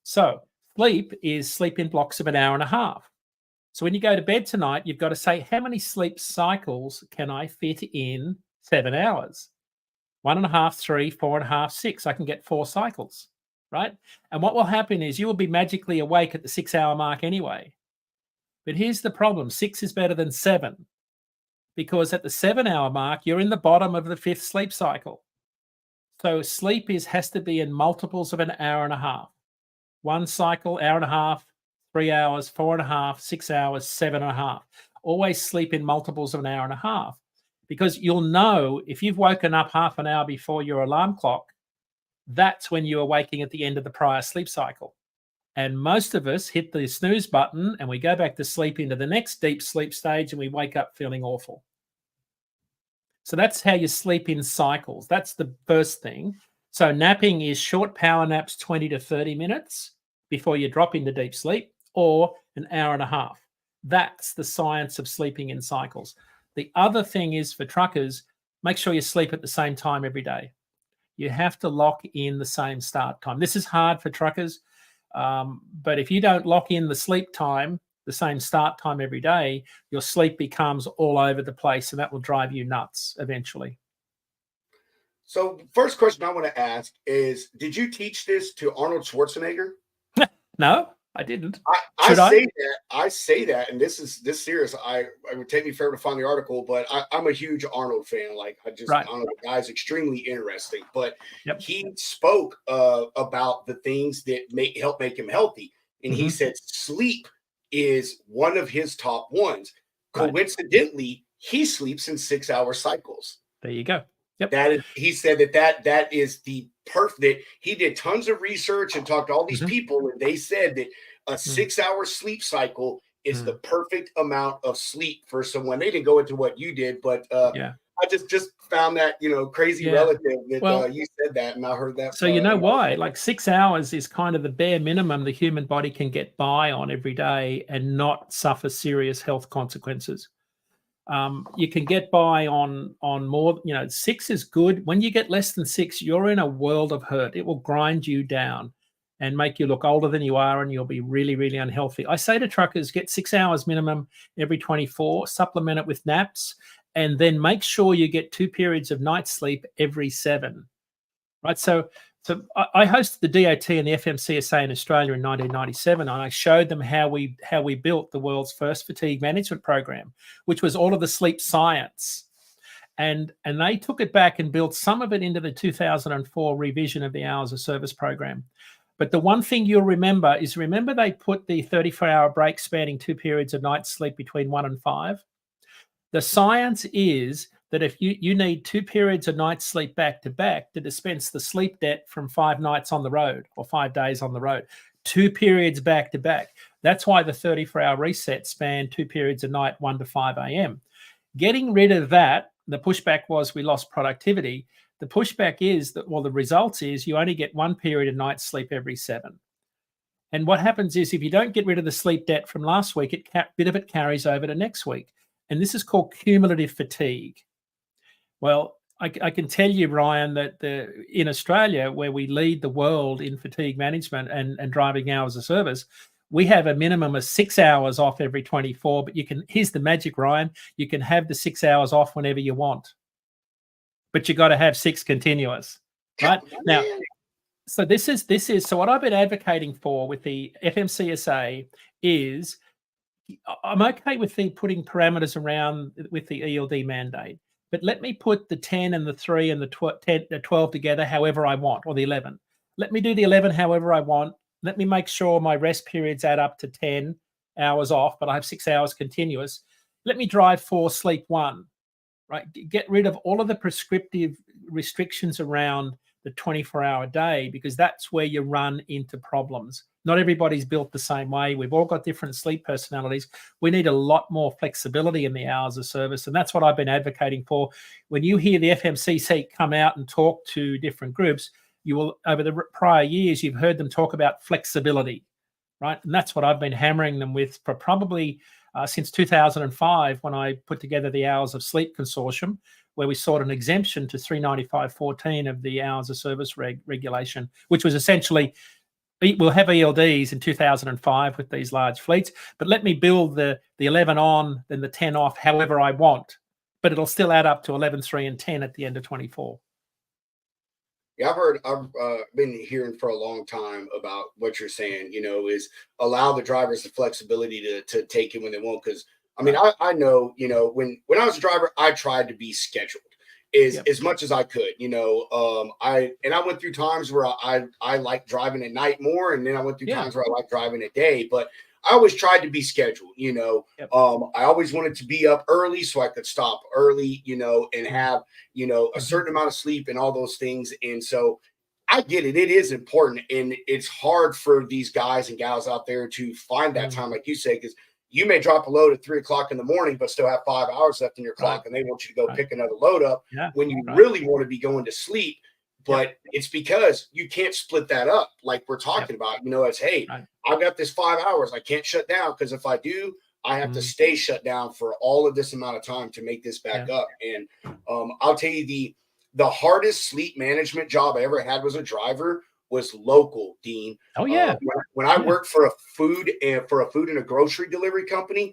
So sleep is sleep in blocks of an hour and a half. So when you go to bed tonight, you've got to say, how many sleep cycles can I fit in 7 hours? 1.5, 3, 4.5, 6. I can get 4 cycles, right? And what will happen is you will be magically awake at the 6-hour mark anyway. But here's the problem. 6 is better than 7, because at the 7-hour mark, you're in the bottom of the 5th sleep cycle. So sleep has to be in multiples of an hour and a half. 1 cycle, hour and a half, 3 hours, 4.5, 6 hours, 7.5. Always sleep in multiples of an hour and a half, because you'll know if you've woken up half an hour before your alarm clock, that's when you are waking at the end of the prior sleep cycle. And most of us hit the snooze button and we go back to sleep into the next deep sleep stage, and we wake up feeling awful. So that's how you sleep in cycles. That's the first thing. So napping is short power naps, 20 to 30 minutes before you drop into deep sleep, or an hour and a half. That's the science of sleeping in cycles. The other thing is, for truckers, make sure you sleep at the same time every day. You have to lock in the same start time. This is hard for truckers. But if you don't lock in the sleep time, the same start time every day, your sleep becomes all over the place, and that will drive you nuts eventually. So, first question I want to ask is: did you teach this to Arnold Schwarzenegger? No, I didn't. I Should I? say that. I say that, and this is this serious. It would take me forever to find the article, but I'm a huge Arnold fan. Like I Right. don't know, the guy's extremely interesting. But Yep. he spoke about the things that help make him healthy, and he Mhm. said sleep is one of his top ones. Right. Coincidentally, he sleeps in 6-hour cycles. There you go. Yep. That is, he said that is the perfect. He did tons of research and talked to all these Mhm. people, and they said that a 6-hour sleep cycle is the perfect amount of sleep for someone. They didn't go into what you did, but Yeah. I just found that crazy Yeah. relative that Well, you said that, and I heard that. So you know why? Like 6 hours is kind of the bare minimum the human body can get by on every day and not suffer serious health consequences. You can get by on more. 6 is good. When you get less than 6, you're in a world of hurt. It will grind you down and make you look older than you are, and you'll be really, really unhealthy. I say to truckers, get 6 hours minimum every 24, supplement it with naps, and then make sure you get 2 periods of night sleep every 7. Right. So I hosted the DOT and the FMCSA in Australia in 1997, and I showed them how we built the world's first fatigue management program, which was all of the sleep science. And they took it back and built some of it into the 2004 revision of the hours of service program. But the one thing you'll remember is they put the 34-hour break spanning 2 periods of night sleep between 1 and 5. The science is that if you need 2 periods of night sleep back to back to dispense the sleep debt from 5 nights on the road or 5 days on the road, 2 periods back to back. That's why the 34-hour reset spanned 2 periods a night, 1 to 5 a.m. Getting rid of that, the pushback was we lost productivity. The pushback is that, well, the result is you only get 1 period of night sleep every 7. And what happens is if you don't get rid of the sleep debt from last week, a bit of it carries over to next week. And this is called cumulative fatigue. Well, I can tell you, Ryan, that in Australia, where we lead the world in fatigue management and driving hours of service, we have a minimum of 6 hours off every 24. But here's the magic, Ryan, you can have the 6 hours off whenever you want. But you got to have 6 continuous, right? Now, so this is so what I've been advocating for with the FMCSA is I'm okay with putting parameters around with the ELD mandate, but let me put the 10 and the 3 and the 12 together however I want, or the 11. Let me do the 11 however I want. Let me make sure my rest periods add up to 10 hours off, but I have 6 hours continuous. Let me drive 4, sleep 1, right? Get rid of all of the prescriptive restrictions around the 24-hour day, because that's where you run into problems. Not everybody's built the same way. We've all got different sleep personalities. We need a lot more flexibility in the hours of service, and that's what I've been advocating for. When you hear the FMCSA come out and talk to different groups, you will, over the prior years, you've heard them talk about flexibility, right? And that's what I've been hammering them with for probably since 2005, when I put together the Hours of Sleep Consortium, where we sought an exemption to 395.14 of the Hours of Service regulation, which was essentially, we'll have ELDs in 2005 with these large fleets, but let me build the 11 on, then the 10 off, however I want, but it'll still add up to 11, 3, and 10 at the end of 24. Yeah, I've been hearing for a long time about what you're saying, is allow the drivers the flexibility to take it when they want. Because I mean, I know, when I was a driver, I tried to be scheduled as much as I could, I went through times where I like driving at night more. And then I went through times where I like driving at day, but I always tried to be scheduled, I always wanted to be up early so I could stop early, and have, a certain amount of sleep and all those things. And so I get it. It is important. And it's hard for these guys and gals out there to find that time, like you say, because you may drop a load at 3 o'clock in the morning, but still have 5 hours left in your clock, and they want you to go pick another load up when you really want to be going to sleep. But it's because you can't split that up like we're talking about. It's, hey, I've got this 5 hours. I can't shut down, because if I do, I have to stay shut down for all of this amount of time to make this back up. And I'll tell you, the hardest sleep management job I ever had was a driver was local, Dean. Oh yeah. When I worked for a food and a grocery delivery company,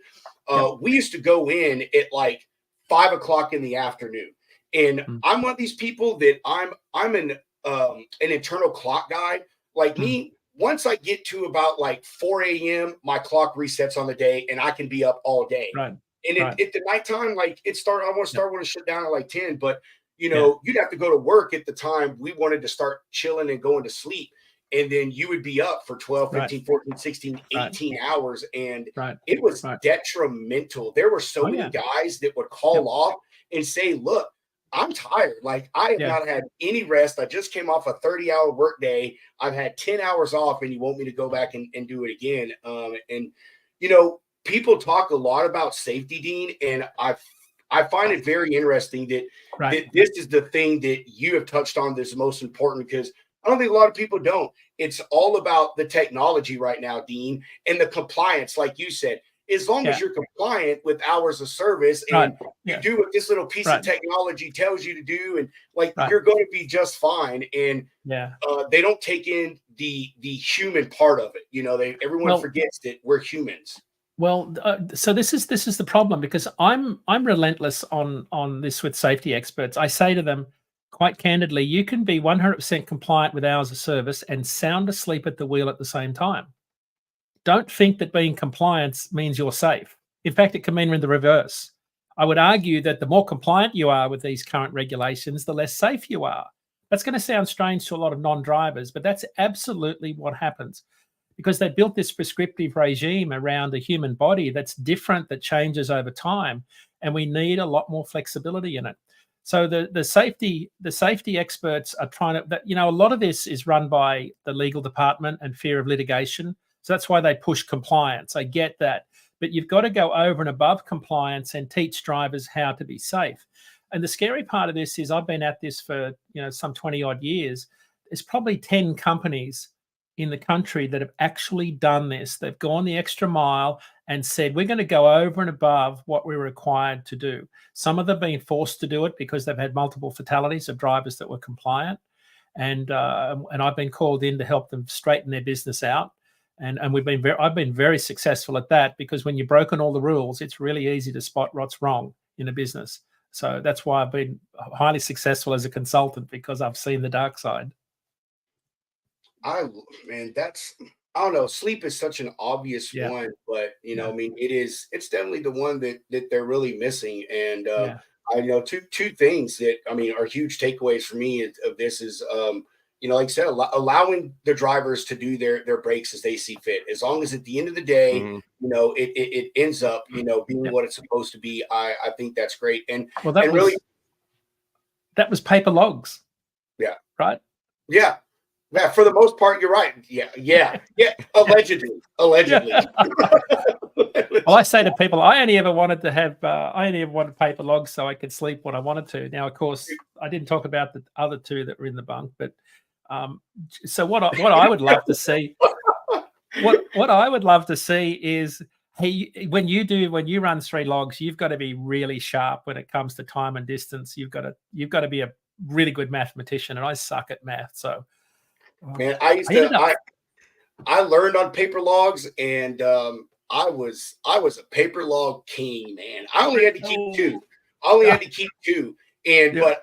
we used to go in at like 5 o'clock in the afternoon. And I'm one of these people that I'm an internal clock guy. Like me, once I get to about like 4 a.m., my clock resets on the day and I can be up all day. Right. And at the nighttime, like I want to start when it shut down at like 10, but you'd have to go to work at the time we wanted to start chilling and going to sleep. And then you would be up for 12, 15, 14, 16, 18 hours. And it was detrimental. There were so many guys that would call off and say, look, I'm tired. Like I have not had any rest. I just came off a 30-hour workday. I've had 10 hours off and you want me to go back and do it again. And, people talk a lot about safety, Dean, and I find it very interesting that, that this is the thing that you have touched on that's most important, because I don't think a lot of people don't. It's all about the technology right now, Dean, and the compliance, like you said. As long as you're compliant with hours of service and you do what this little piece of technology tells you to do, and like you're going to be just fine. And they don't take in the human part of it. Everyone forgets that we're humans. Well, so this is the problem, because I'm relentless on this with safety experts. I say to them quite candidly, you can be 100% compliant with hours of service and sound asleep at the wheel at the same time. Don't think that being compliant means you're safe. In fact, it can mean the reverse. I would argue that the more compliant you are with these current regulations, the less safe you are. That's going to sound strange to a lot of non-drivers, but that's absolutely what happens, because they built this prescriptive regime around the human body that's different, that changes over time, and we need a lot more flexibility in it. So the safety experts are trying to, a lot of this is run by the legal department and fear of litigation. So that's why they push compliance. I get that. But you've got to go over and above compliance and teach drivers how to be safe. And the scary part of this is I've been at this for, some 20 odd years. There's probably 10 companies in the country that have actually done this. They've gone the extra mile and said, we're going to go over and above what we're required to do. Some of them have been forced to do it because they've had multiple fatalities of drivers that were compliant. And I've been called in to help them straighten their business out. And I've been very successful at that, because when you've broken all the rules, it's really easy to spot what's wrong in a business. So that's why I've been highly successful as a consultant, because I've seen the dark side. I don't know. Sleep is such an obvious one, but it's definitely the one that they're really missing. And I know two things that are huge takeaways for me of this is like I said, allowing the drivers to do their breaks as they see fit. As long as at the end of the day, it ends up, being what it's supposed to be. I think that's great. And that was paper logs. Yeah. Right. Yeah. Yeah. For the most part, you're right. Yeah. Allegedly. Yeah. Well, I say to people, I only ever wanted paper logs so I could sleep when I wanted to. Now, of course, I didn't talk about the other two that were in the bunk, but so what I would love to see, what I would love to see is, hey, when you run 3 logs, you've got to be really sharp when it comes to time and distance. You've got to be a really good mathematician, and I suck at math. So, man, I learned on paper logs, and I was a paper log king, man. I only had to keep two. And but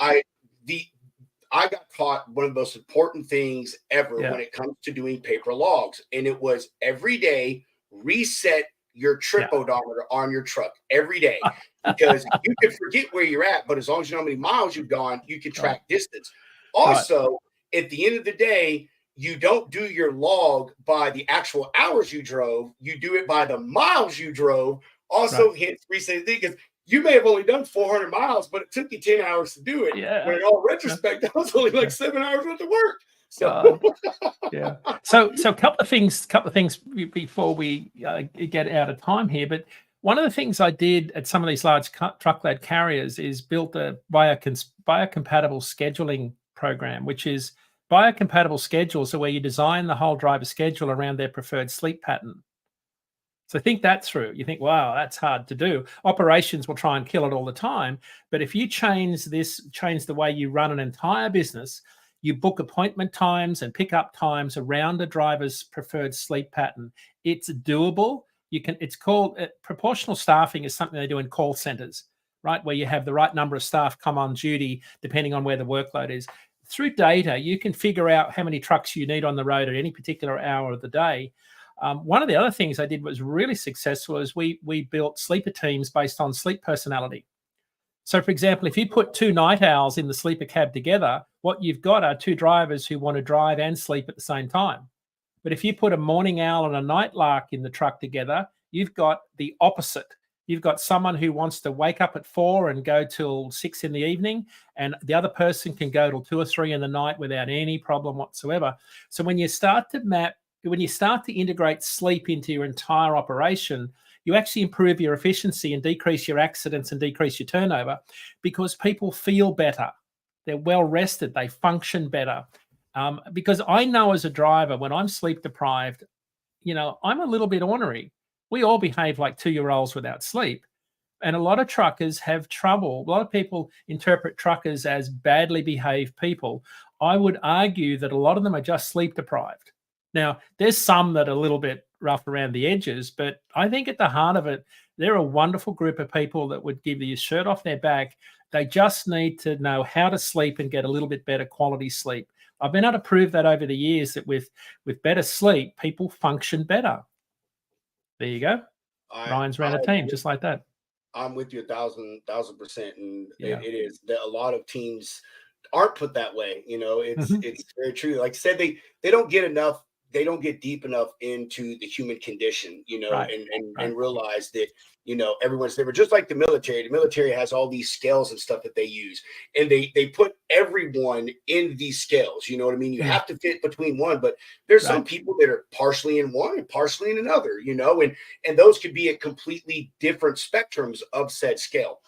I got caught one of the most important things ever when it comes to doing paper logs. And it was every day reset your trip odometer on your truck every day, because you could forget where you're at, but as long as you know how many miles you've gone, you can track distance. Also, at the end of the day, you don't do your log by the actual hours you drove. You do it by the miles you drove. Also, hence reset the thing, because you may have only done 400 miles, but it took you 10 hours to do it. Yeah. When in all retrospect, that was only like 7 hours worth of work. So, So a couple of things before we get out of time here. But one of the things I did at some of these large truckload carriers is built a biocompatible scheduling program, which is biocompatible schedules are where you design the whole driver schedule around their preferred sleep pattern. So think that through. You think, wow, that's hard to do. Operations will try and kill it all the time. But if you change the way you run an entire business, You book appointment times and pickup times around a driver's preferred sleep pattern. It's doable. It's called proportional staffing is something they do in call centers, right? Where you have the right number of staff come on duty depending on where the workload is. Through data, you can figure out how many trucks you need on the road at any particular hour of the day. One of the other things I did was really successful is we built sleeper teams based on sleep personality. So, for example, if you put 2 night owls in the sleeper cab together, what you've got are 2 drivers who want to drive and sleep at the same time. But if you put a morning owl and a night lark in the truck together, you've got the opposite. You've got someone who wants to wake up at 4 and go till 6 in the evening, and the other person can go till 2 or 3 in the night without any problem whatsoever. So when you start to integrate sleep into your entire operation, you actually improve your efficiency and decrease your accidents and decrease your turnover because people feel better. They're well rested. They function better. Because I know as a driver, when I'm sleep deprived, I'm a little bit ornery. We all behave like 2-year-olds without sleep. And a lot of truckers have trouble. A lot of people interpret truckers as badly behaved people. I would argue that a lot of them are just sleep deprived. Now, there's some that are a little bit rough around the edges, but I think at the heart of it, they're a wonderful group of people that would give you a shirt off their back. They just need to know how to sleep and get a little bit better quality sleep. I've been able to prove that over the years that with better sleep, people function better. There you go. Ryan's ran a team just like that. I'm with you 1,000%. And it is that a lot of teams aren't put that way. It's very true. Like I said, they don't get enough. They don't get deep enough into the human condition, and realize that, everyone's different. Just like the military. The military has all these scales and stuff that they use, and they put everyone in these scales. You know what I mean? You have to fit between one, but there's some people that are partially in one and partially in another, and those could be at completely different spectrums of said scale.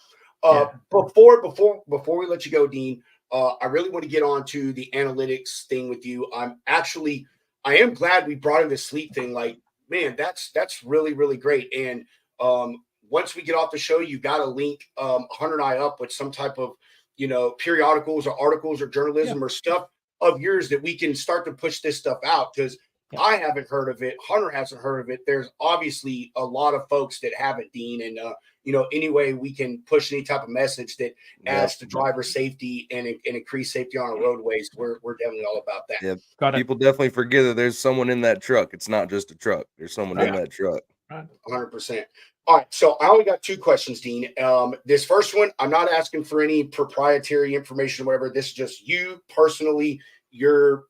Before we let you go, Dean, I really want to get on to the analytics thing with you. I am glad we brought in the sleep thing. Like, man, that's really, really great. And once we get off the show, you got to link Hunter and I up with some type of, periodicals or articles or journalism or stuff of yours that we can start to push this stuff out, because I haven't heard of it. Hunter hasn't heard of it. There's obviously a lot of folks that haven't, Dean. And, any way we can push any type of message that adds to driver safety and increase safety on our roadways, we're definitely all about that. Yeah, people definitely forget that there's someone in that truck. It's not just a truck. There's someone in that truck. 100%. All right, so I only got 2 questions, Dean. This first one, I'm not asking for any proprietary information or whatever. This is just you personally, your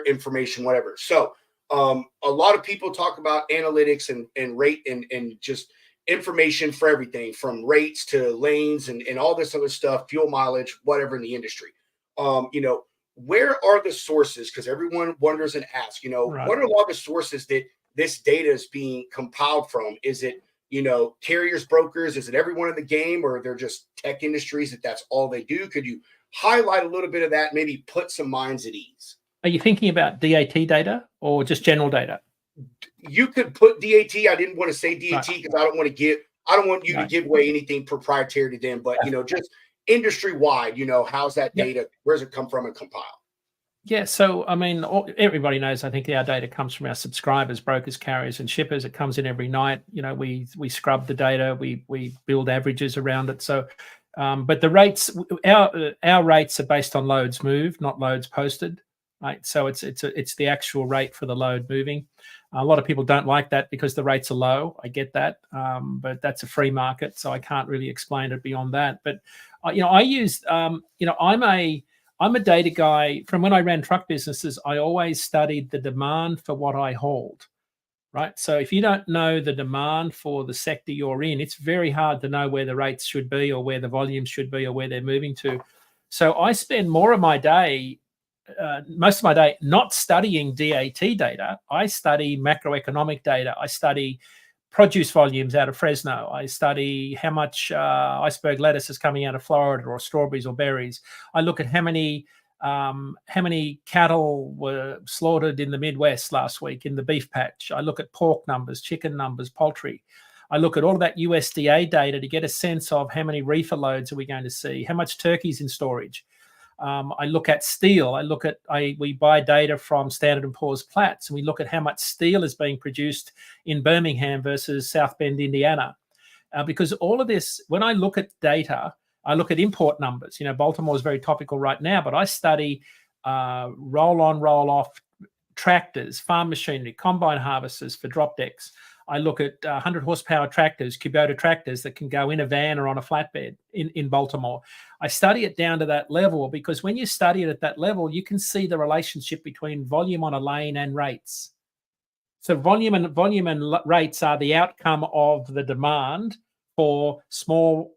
information, whatever. So a lot of people talk about analytics and rate and just information for everything from rates to lanes and all this other stuff, fuel mileage, whatever in the industry. Where are the sources? Because everyone wonders and asks, what are a lot of the sources that this data is being compiled from? Is it, carriers, brokers? Is it everyone in the game, or they're just tech industries that's all they do? Could you highlight a little bit of that, maybe put some minds at ease? Are you thinking about DAT data or just general data? You could put DAT. I didn't want to say DAT because I don't want you to give away anything proprietary to them, but just industry wide, how's that data? Where's it come from and compile? Yeah, so I mean, everybody knows. I think our data comes from our subscribers, brokers, carriers, and shippers. It comes in every night. We scrub the data. We build averages around it. So, but the rates, our rates are based on loads moved, not loads posted. Right. So it's the actual rate for the load moving. A lot of people don't like that because the rates are low. I get that, but that's a free market, so I can't really explain it beyond that. But I use, I'm a data guy. From when I ran truck businesses, I always studied the demand for what I hauled. Right. So if you don't know the demand for the sector you're in, it's very hard to know where the rates should be or where the volumes should be or where they're moving to. So I spend most of my day not studying DAT data. I study macroeconomic data. I study produce volumes out of Fresno. I study how much iceberg lettuce is coming out of Florida, or strawberries or berries. I look at how many cattle were slaughtered in the Midwest last week in the beef patch. I look at pork numbers, chicken numbers, poultry. I look at all that USDA data to get a sense of how many reefer loads are we going to see, how much turkey's in storage. I look at steel. We buy data from Standard & Poor's Platts, and we look at how much steel is being produced in Birmingham versus South Bend, Indiana. Because all of this, when I look at data, I look at import numbers. Baltimore is very topical right now, but I study roll-on, roll-off tractors, farm machinery, combine harvesters for drop decks. I look at 100 horsepower tractors, Kubota tractors that can go in a van or on a flatbed in Baltimore. I study it down to that level because when you study it at that level, you can see the relationship between volume on a lane and rates. So volume and rates are the outcome of the demand for small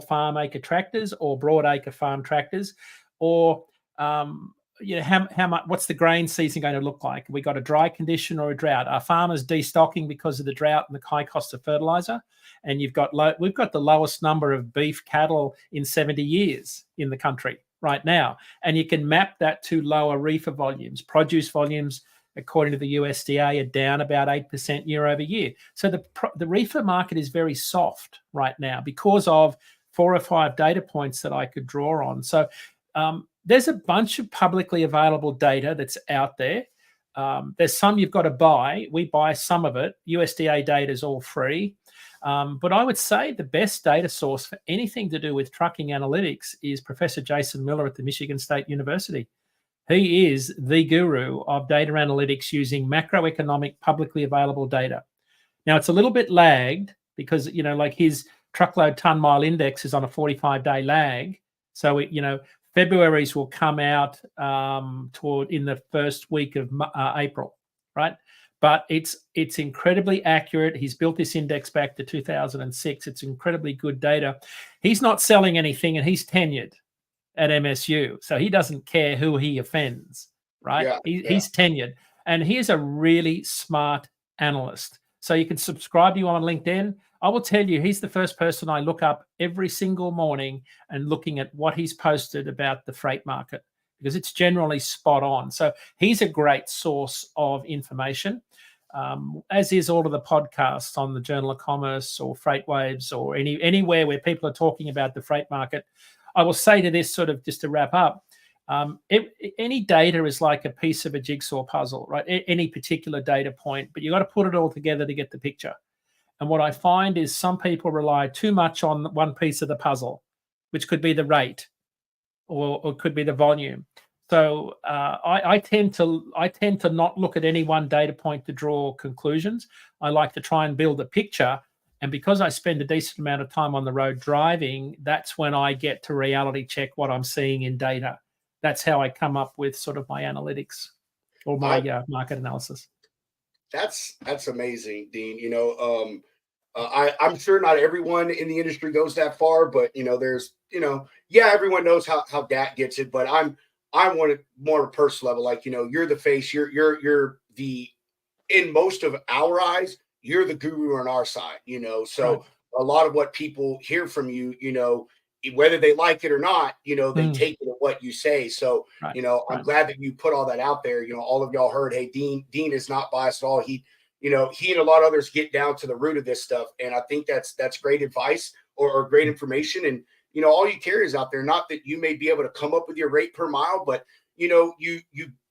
farm acre tractors or broad acre farm tractors, or how much, what's the grain season going to look like? We got a dry condition or a drought? Are farmers destocking because of the drought and the high cost of fertilizer? And we've got the lowest number of beef cattle in 70 years in the country right now. And you can map that to lower reefer volumes. Produce volumes, according to the USDA, are down about 8% year over year. So the reefer market is very soft right now because of 4 or 5 data points that I could draw on. So there's a bunch of publicly available data that's out there. There's some you've got to buy. We buy some of it. USDA data is all free. But I would say the best data source for anything to do with trucking analytics is Professor Jason Miller at the Michigan State University. He is the guru of data analytics using macroeconomic publicly available data. Now, it's a little bit lagged because, like his truckload ton mile index is on a 45-day lag. So, February's will come out in the first week of April, right? But it's incredibly accurate. He's built this index back to 2006. It's incredibly good data. He's not selling anything, and he's tenured at MSU, so he doesn't care who he offends, right? He's tenured, and he is a really smart analyst. So you can subscribe to you on LinkedIn. I will tell you, he's the first person I look up every single morning and looking at what he's posted about the freight market because it's generally spot on. So he's a great source of information, as is all of the podcasts on the Journal of Commerce or Freight Waves or anywhere where people are talking about the freight market. I will say to this sort of just to wrap up, any data is like a piece of a jigsaw puzzle, right? Any particular data point, but you got to put it all together to get the picture. And what I find is some people rely too much on one piece of the puzzle, which could be the rate or it could be the volume. So I tend to not look at any one data point to draw conclusions. I like to try and build a picture. And because I spend a decent amount of time on the road driving, that's when I get to reality check what I'm seeing in data. That's how I come up with sort of my analytics or my market analysis. That's amazing, Dean. I'm sure not everyone in the industry goes that far, but there's everyone knows how DAT gets it, but I'm on a more personal level. Like you're the face. You're the in most of our eyes. You're the guru on our side. So right. A lot of what people hear from you, whether they like it or not, they take it at what you say. So, right. I'm glad that you put all that out there. All of y'all heard, hey, Dean is not biased at all. He and a lot of others get down to the root of this stuff. And I think that's great advice or great information. And, all you carriers out there, not that you may be able to come up with your rate per mile, but, you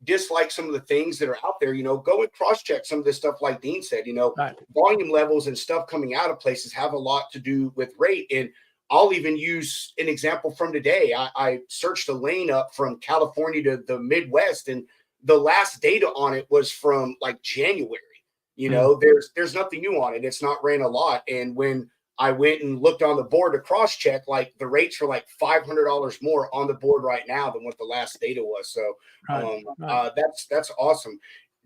dislike some of the things that are out there, go and cross-check some of this stuff. Like Dean said, right. Volume levels and stuff coming out of places have a lot to do with rate. And I'll even use an example from today. I searched a lane up from California to the Midwest, and the last data on it was from like January. There's nothing new on it. It's not ran a lot. And when I went and looked on the board to cross-check, like the rates are like $500 more on the board right now than what the last data was. So right. That's awesome.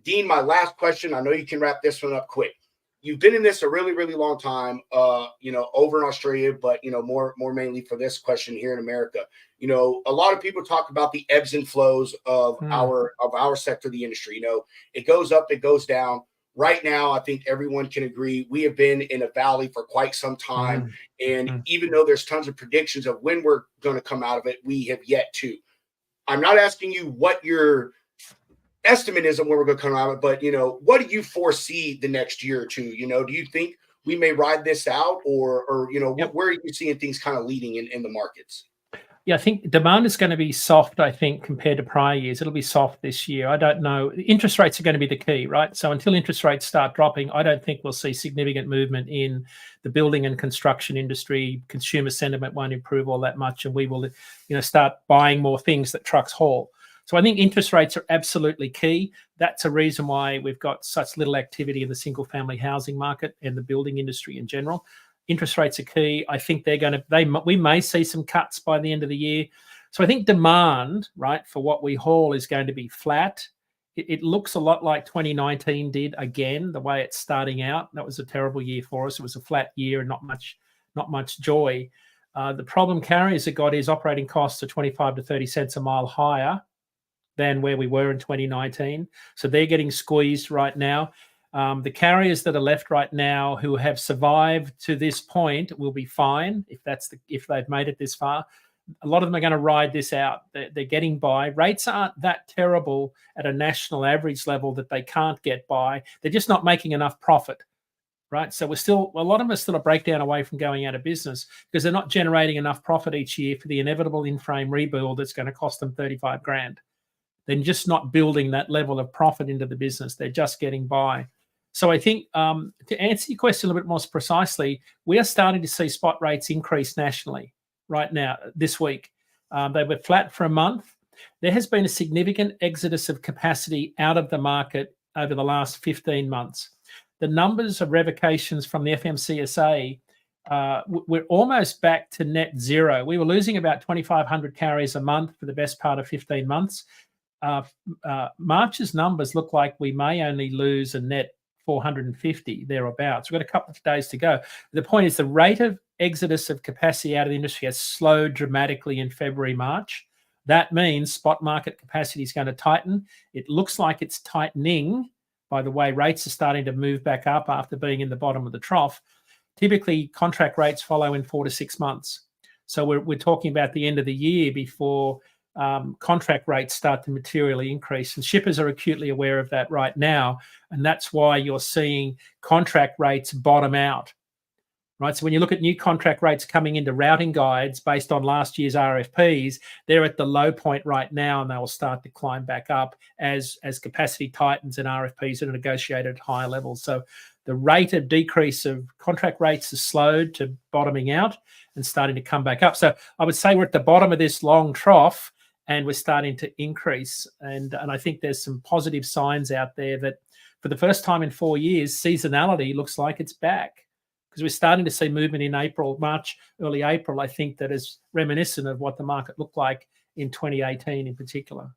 Dean, my last question, I know you can wrap this one up quick. You've been in this a really, really long time, over in Australia, but, more mainly for this question here in America. A lot of people talk about the ebbs and flows of our sector of the industry. It goes up, it goes down. Right now, I think everyone can agree we have been in a valley for quite some time. And even though there's tons of predictions of when we're going to come out of it, we have yet to. I'm not asking you what your estimate is of when we're going to come out of it, but, what do you foresee the next year or two? Do you think we may ride this out or where are you seeing things kind of leading in the markets? Yeah, I think demand is going to be soft, I think, compared to prior years. It'll be soft this year. I don't know. Interest rates are going to be the key, right? So until interest rates start dropping, I don't think we'll see significant movement in the building and construction industry. Consumer sentiment won't improve all that much, and we will, start buying more things that trucks haul. So I think interest rates are absolutely key. That's a reason why we've got such little activity in the single-family housing market and the building industry in general. Interest rates are key. I think we may see some cuts by the end of the year. So I think demand, right, for what we haul is going to be flat. It looks a lot like 2019 did again, the way it's starting out. That was a terrible year for us. It was a flat year and not much joy. The problem carriers have got is operating costs are 25 to 30 cents a mile higher than where we were in 2019. So they're getting squeezed right now. The carriers that are left right now who have survived to this point will be fine if they've made it this far. A lot of them are going to ride this out. They're getting by. Rates aren't that terrible at a national average level that they can't get by. They're just not making enough profit, right? So a lot of them are still a breakdown away from going out of business because they're not generating enough profit each year for the inevitable in-frame rebuild that's going to cost them 35 grand. They're just not building that level of profit into the business. They're just getting by. So I think to answer your question a little bit more precisely, we are starting to see spot rates increase nationally right now, this week. They were flat for a month. There has been a significant exodus of capacity out of the market over the last 15 months. The numbers of revocations from the FMCSA, we're almost back to net zero. We were losing about 2,500 carriers a month for the best part of 15 months. March's numbers look like we may only lose a net 450 thereabouts. We've got a couple of days to go. The point is the rate of exodus of capacity out of the industry has slowed dramatically in February, March. That means spot market capacity is going to tighten. It looks like it's tightening by the way rates are starting to move back up after being in the bottom of the trough. Typically, contract rates follow in 4 to 6 months. So we're talking about the end of the year before contract rates start to materially increase. And shippers are acutely aware of that right now. And that's why you're seeing contract rates bottom out, right? So when you look at new contract rates coming into routing guides based on last year's RFPs, they're at the low point right now, and they will start to climb back up as capacity tightens and RFPs are negotiated at higher levels. So the rate of decrease of contract rates has slowed to bottoming out and starting to come back up. So I would say we're at the bottom of this long trough, and we're starting to increase. And I think there's some positive signs out there that for the first time in 4 years, seasonality looks like it's back because we're starting to see movement in April, March, early April, I think that is reminiscent of what the market looked like in 2018 in particular.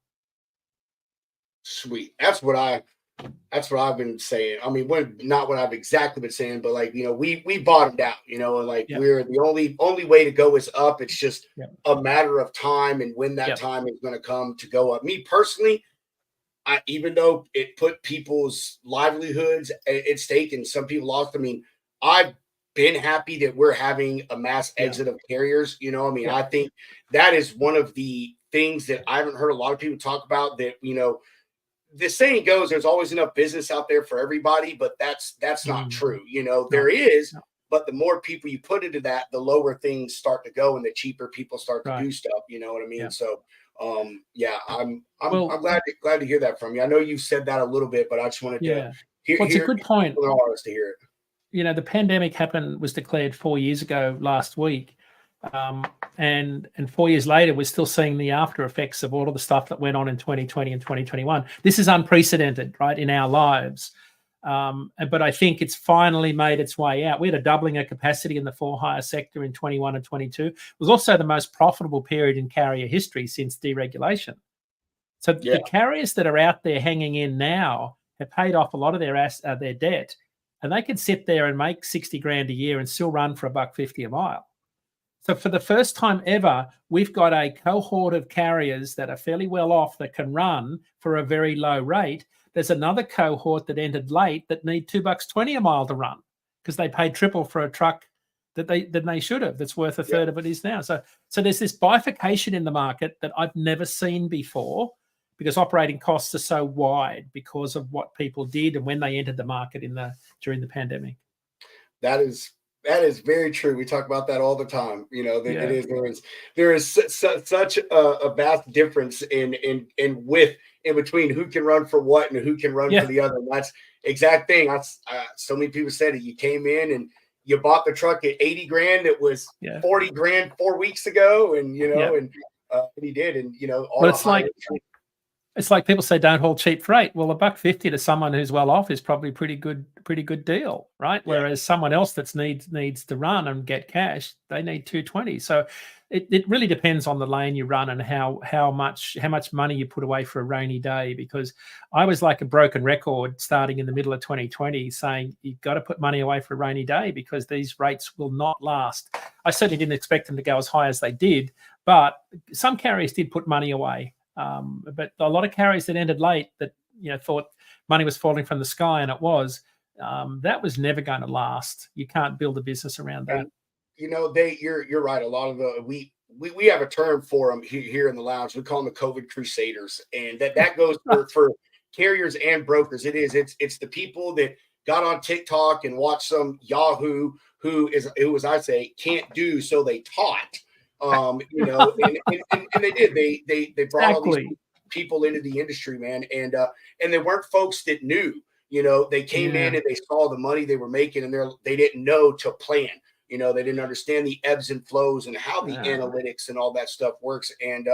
Sweet. That's what I've been saying. I mean, not what I've exactly been saying, but we bottomed out, and we're the only way to go is up. It's just a matter of time and when that time is going to come to go up. Me personally, even though it put people's livelihoods at stake and some people lost, I mean, I've been happy that we're having a mass exit of carriers. I think that is one of the things that I haven't heard a lot of people talk about that, the saying goes, there's always enough business out there for everybody, but that's not true. There is, but the more people you put into that, the lower things start to go and the cheaper people start to do stuff. You know what I mean? Yeah. So, I'm glad to hear that from you. I know you said that a little bit, but I just wanted to hear. Well, it's a good point. To hear it. The pandemic was declared 4 years ago last week. And 4 years later, we're still seeing the after effects of all of the stuff that went on in 2020 and 2021. This is unprecedented, right, in our lives. But I think it's finally made its way out. We had a doubling of capacity in the for-hire sector in 21 and 22. It was also the most profitable period in carrier history since deregulation. So the carriers that are out there hanging in now have paid off a lot of their debt, and they can sit there and make 60 grand a year and still run for $1.50 a mile. So for the first time ever, we've got a cohort of carriers that are fairly well off that can run for a very low rate. There's another cohort that entered late that need $2.20 a mile to run because they paid triple for a truck that they should have. That's worth a third of it is now. So there's this bifurcation in the market that I've never seen before because operating costs are so wide because of what people did and when they entered the market during the pandemic. That is That is very true. We talk about that all the time. You know, that Yeah. there is such a vast difference in width in between who can run for what and who can run for Yeah. the other. And that's exact thing. That's so many people said it. You came in and you bought the truck at 80 grand. It was Yeah. 40 grand 4 weeks ago, and Yeah. and he did, and all Well, the high. it's like people say don't haul cheap freight. Well, $1.50 to someone who's well off is probably pretty good deal, right? Yeah. Whereas someone else that needs to run and get cash, they need 220. So it really depends on the lane you run and how much money you put away for a rainy day. Because I was like a broken record starting in the middle of 2020 saying you've got to put money away for a rainy day because these rates will not last. I certainly didn't expect them to go as high as they did, but some carriers did put money away. But a lot of carriers that ended late that thought money was falling from the sky, and it was. That was never going to last. You can't build a business around that. And, you're right. A lot of the we have a term for them here in the lounge. We call them the COVID crusaders, and that goes for carriers and brokers. It's the people that got on TikTok and watched some Yahoo who, as I say, can't do, so they taught. And they did. They brought all these people into the industry, man, and they weren't folks that knew. They came in and they saw the money they were making, and they didn't know to plan. They didn't understand the ebbs and flows and how the analytics and all that stuff works, and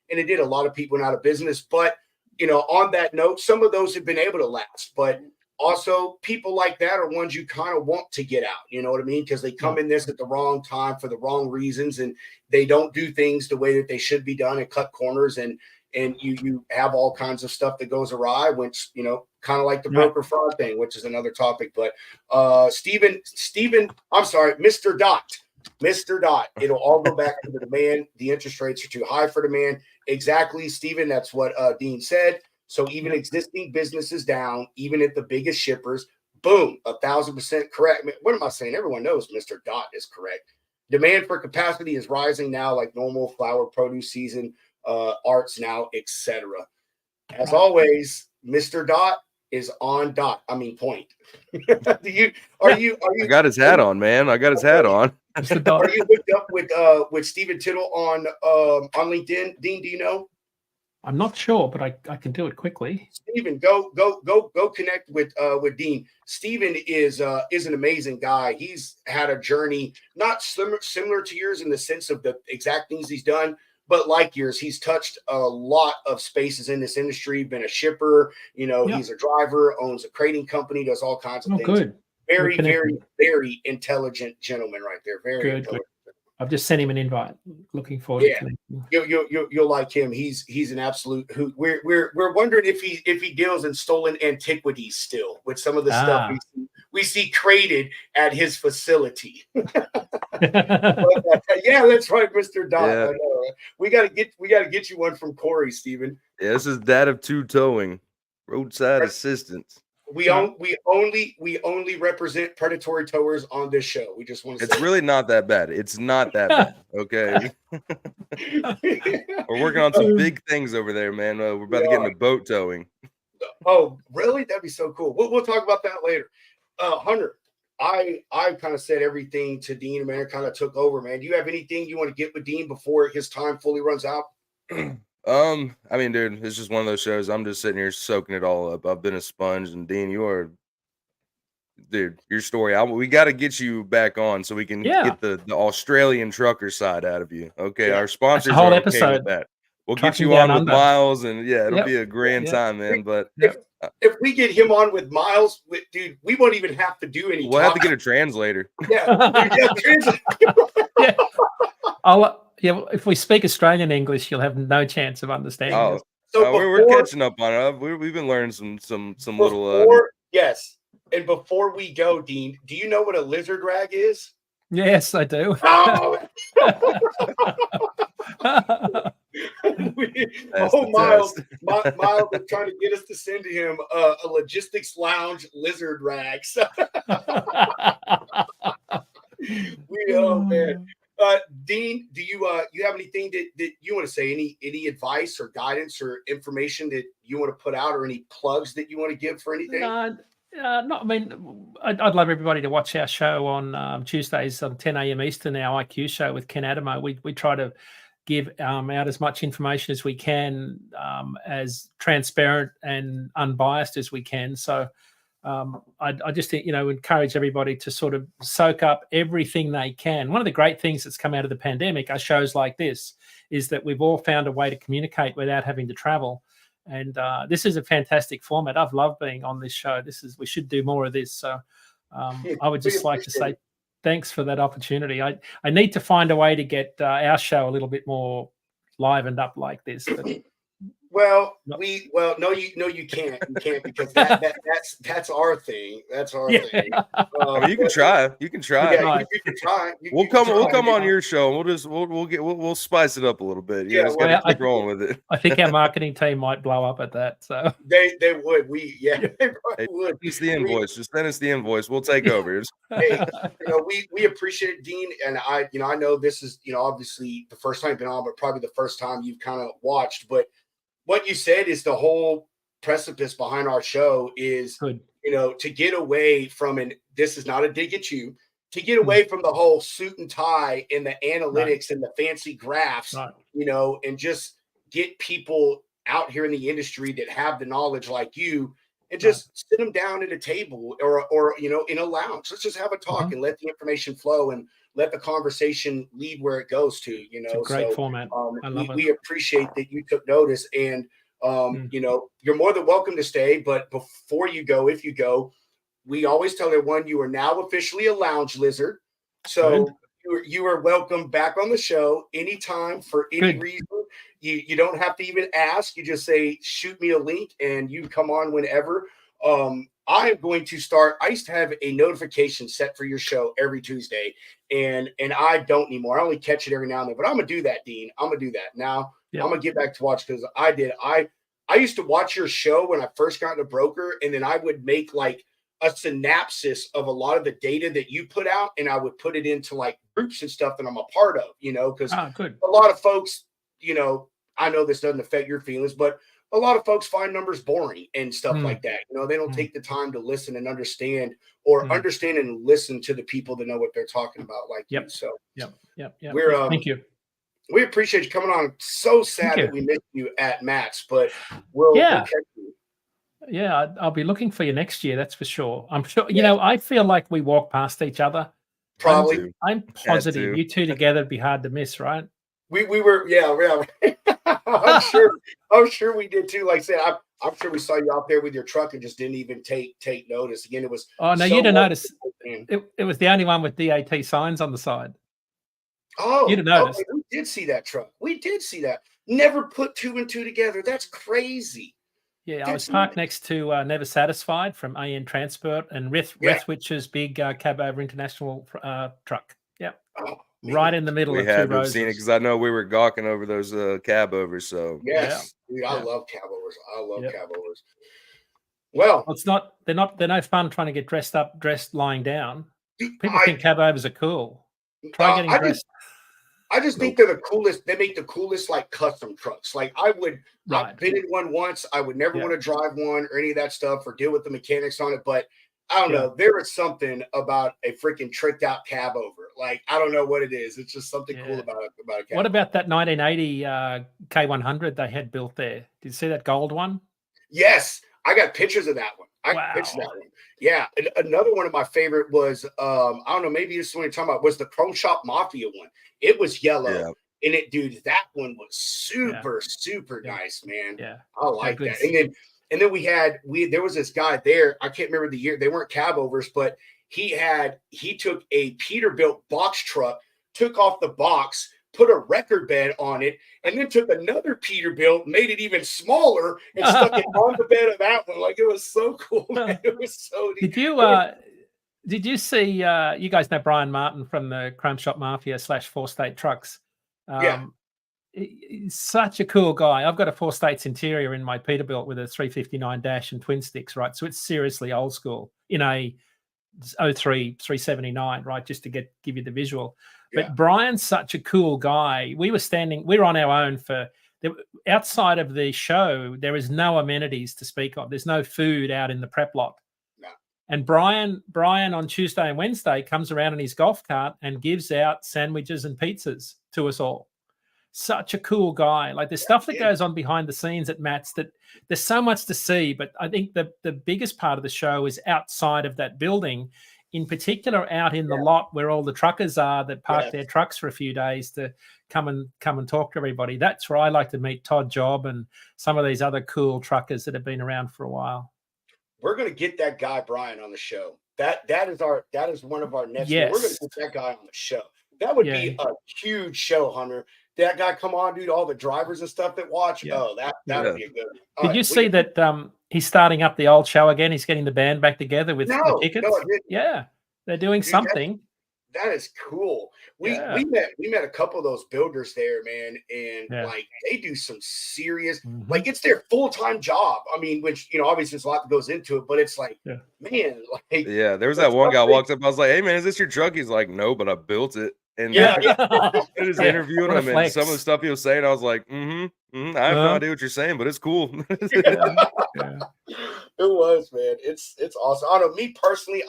it did a lot of people out of business. But on that note, some of those have been able to last, but also people like that are ones you kind of want to get out. You know what I mean? Because they come in this at the wrong time for the wrong reasons, and they don't do things the way that they should be done and cut corners, and you have all kinds of stuff that goes awry, which kind of like the broker fraud thing, which is another topic. But Stephen, I'm sorry, Mr. Dot, it'll all go back to the demand. The interest rates are too high for demand. Exactly, Stephen. That's what Dean said. So even existing businesses down, even at the biggest shippers, boom, 1,000% correct. What am I saying? Everyone knows Mr. Dot is correct. Demand for capacity is rising now, like normal flower produce season, arts now, etc. As always, Mr. Dot is on dot. I mean point. Are you? I got his hat on, man. I got his hat on. Are you hooked up with Stephen Tittle on LinkedIn? Dean, do you know? I'm not sure, but I can do it quickly. Stephen, go connect with Dean. Stephen is an amazing guy. He's had a journey not similar to yours in the sense of the exact things he's done, but like yours. He's touched a lot of spaces in this industry, been a shipper, he's a driver, owns a crating company, does all kinds of things. Good. Very, very, very intelligent gentleman right there. Very intelligent. I've just sent him an invite. Looking forward to connecting. You'll like him. He's an absolute hoot. We're wondering if he deals in stolen antiquities still with some of the stuff we see crated at his facility. Yeah, that's right, Mr. Dot. Yeah. I know. We gotta get you one from Corey, Stephen. Yeah, this is Dad of Two Towing, roadside assistance. We only represent predatory towers on this show. We just want to. It's really not that bad. It's not that bad. Okay. We're working on some big things over there, man. We're about to get into boat towing. Oh, really? That'd be so cool. We'll talk about that later. Hunter, I kind of said everything to Dean, man. Kind of took over, man. Do you have anything you want to get with Dean before his time fully runs out? I mean, dude, it's just one of those shows. I'm just sitting here soaking it all up. I've been a sponge, and Dean, dude, your story. We got to get you back on so we can get the Australian trucker side out of you. Okay, our sponsors are okay with that. We'll get you on with Miles, and it'll be a grand time, man. But if we get him on with Miles, dude, we won't even have to do any. We'll have to get a translator. If we speak Australian English, you'll have no chance of understanding us. So we're catching up on it. We've been learning some little. Yes, and before we go, Dean, do you know what a lizard rag is? Yes, I do. Oh, Miles is trying to get us to send to him a logistics lounge lizard rag. Oh man. Dean, do you have anything that you want to say? Any advice or guidance or information that you want to put out, or any plugs that you want to give for anything? No, I mean, I'd love everybody to watch our show on Tuesdays on 10 a.m. Eastern, our IQ show with Ken Adamo. We try to give out as much information as we can, as transparent and unbiased as we can. So I just think, encourage everybody to sort of soak up everything they can. One of the great things that's come out of the pandemic are shows like this, is that we've all found a way to communicate without having to travel. And this is a fantastic format. I've loved being on this show. We should do more of this. So I would just like to say thanks for that opportunity. I need to find a way to get our show a little bit more livened up like this. But no, you can't. You can't, because that's our thing. That's our thing. I mean, you can try. You can try. Yeah, Right. you can try. We'll come on your show, and we'll spice it up a little bit. You just got to keep rolling with it. I think our marketing team might blow up at that. So they would. They would. It's the invoice. Just send us the invoice. We'll take over. Hey, we appreciate it, Dean, and I know this is obviously the first time you've been on, but probably the first time you've kind of watched. But what you said is the whole precipice behind our show is, good. To get away from, and this is not a dig at you, to get away from the whole suit and tie and the analytics and the fancy graphs, and just get people out here in the industry that have the knowledge like you, and just sit them down at a table or in a lounge. Let's just have a talk and let the information flow and let the conversation lead where it goes to. It's a great format. I love it. We appreciate that you took notice, and you're more than welcome to stay. But before you go, if you go, we always tell everyone you are now officially a lounge lizard. So you are welcome back on the show anytime for any reason. You don't have to even ask. You just say, shoot me a link, and you come on whenever. I am going to start. I used to have a notification set for your show every Tuesday, and I don't anymore. I only catch it every now and then, but I'm gonna do that, Dean. I'm gonna do that now. I'm gonna get back to watch, because I used to watch your show when I first got into broker, and then I would make like a synopsis of a lot of the data that you put out, and I would put it into like groups and stuff that I'm a part of, because a lot of folks, I know this doesn't affect your feelings, but a lot of folks find numbers boring and stuff like that. They don't take the time to listen and understand, or understand and listen to the people that know what they're talking about, like you. So Thank you. We appreciate you coming on. So sad that we missed you at Matt's, but we'll catch you. Yeah, I'll be looking for you next year. That's for sure. I'm sure. I feel like we walk past each other. Probably. I'm positive you two together would be hard to miss, right? We were, I'm sure we did too. Like I said, I'm sure we saw you out there with your truck and just didn't even take notice. Again, it was. Oh no, you didn't notice. It was the only one with DAT signs on the side. Oh, you didn't notice. Okay, we did see that truck. We did see that. Never put two and two together. That's crazy. Yeah, I was parked next to Never Satisfied from AN Transport and Rethwich's big cab over international truck. Yep. Oh, right in the middle of two roses. We have seen it, because I know we were gawking over those cab overs. So yes, dude, I love cab overs. I love cab overs. Well, they're no fun trying to get dressed lying down. People think cab overs are cool. Try getting dressed. I just think they're the coolest. They make the coolest like custom trucks. Like I've been in one once. I would never want to drive one or any of that stuff or deal with the mechanics on it. But I don't know. There is something about a freaking tricked out cab over. Like I don't know what it is. It's just something cool about a cab. What about that 1980 K100 they had built there? Did you see that gold one? Yes, I got pictures of that one. I got pictures of that one. Yeah, and another one of my favorite was I don't know, maybe this is what you're talking about, was the Chrome Shop Mafia one. It was yellow, and that one was super nice, man. Yeah, I like that. And then there was this guy there. I can't remember the year. They weren't cab overs, but he took a Peterbilt box truck, took off the box, put a record bed on it, and then took another Peterbilt, made it even smaller, and stuck it on the bed of that one. Like it was so cool, man. It was so neat. Did you see? You guys know Brian Martin from the Chrome Shop Mafia / 4State Trucks. He's such a cool guy. I've got a 4States interior in my Peterbilt with a 359 dash and twin sticks, right? So it's seriously old school in a 03 379, right? Just to give you the visual. But Brian's such a cool guy. We were on our own outside of the show. There is no amenities to speak of. There's no food out in the prep lot. No. And Brian on Tuesday and Wednesday comes around in his golf cart and gives out sandwiches and pizzas to us all. Such a cool guy. Like there's stuff that goes on behind the scenes at Matt's that there's so much to see. But I think the biggest part of the show is outside of that building, in particular out in the lot where all the truckers are that park their trucks for a few days to come and talk to everybody. That's where I like to meet Todd Job and some of these other cool truckers that have been around for a while. We're gonna get that guy Brian on the show. That is one of our next. Yes. We're gonna get that guy on the show. That would be a huge show, Hunter. That guy come on, dude. All the drivers and stuff that watch. Yeah. Oh, that would be a good one. Did you see that he's starting up the old show again? He's getting the band back together with the tickets. No, yeah, they're doing something. That is cool. We met a couple of those builders there, man, and like they do some serious, like it's their full-time job. I mean, which obviously there's a lot that goes into it, but it's like, man, like there was that one guy walked up. I was like, "Hey, man, is this your truck?" He's like, "No, but I built it." And I was interviewing him, and some of the stuff he was saying, I was like, I have no idea what you're saying, but it's cool. It was, man. It's awesome. I don't know. Me personally,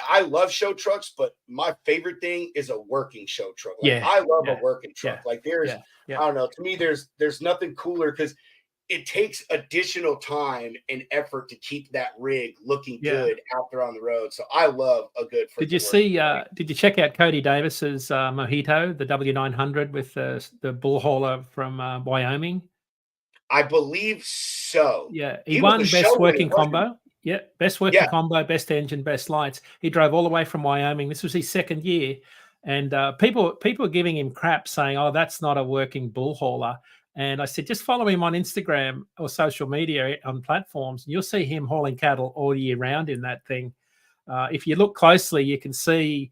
I love show trucks, but my favorite thing is a working show truck. Like, I love a working truck. Like there's, I don't know. To me, there's nothing cooler because it takes additional time and effort to keep that rig looking good out there on the road. So I love a good. Did you see? Did you check out Cody Davis's Mojito, the W900 with the bull hauler from Wyoming? I believe so. Yeah, he won best working combo. Yeah, best working combo, best engine, best lights. He drove all the way from Wyoming. This was his second year, and people were giving him crap, saying, "Oh, that's not a working bull hauler." And I said, just follow him on Instagram or social media on platforms, and you'll see him hauling cattle all year round in that thing. If you look closely, you can see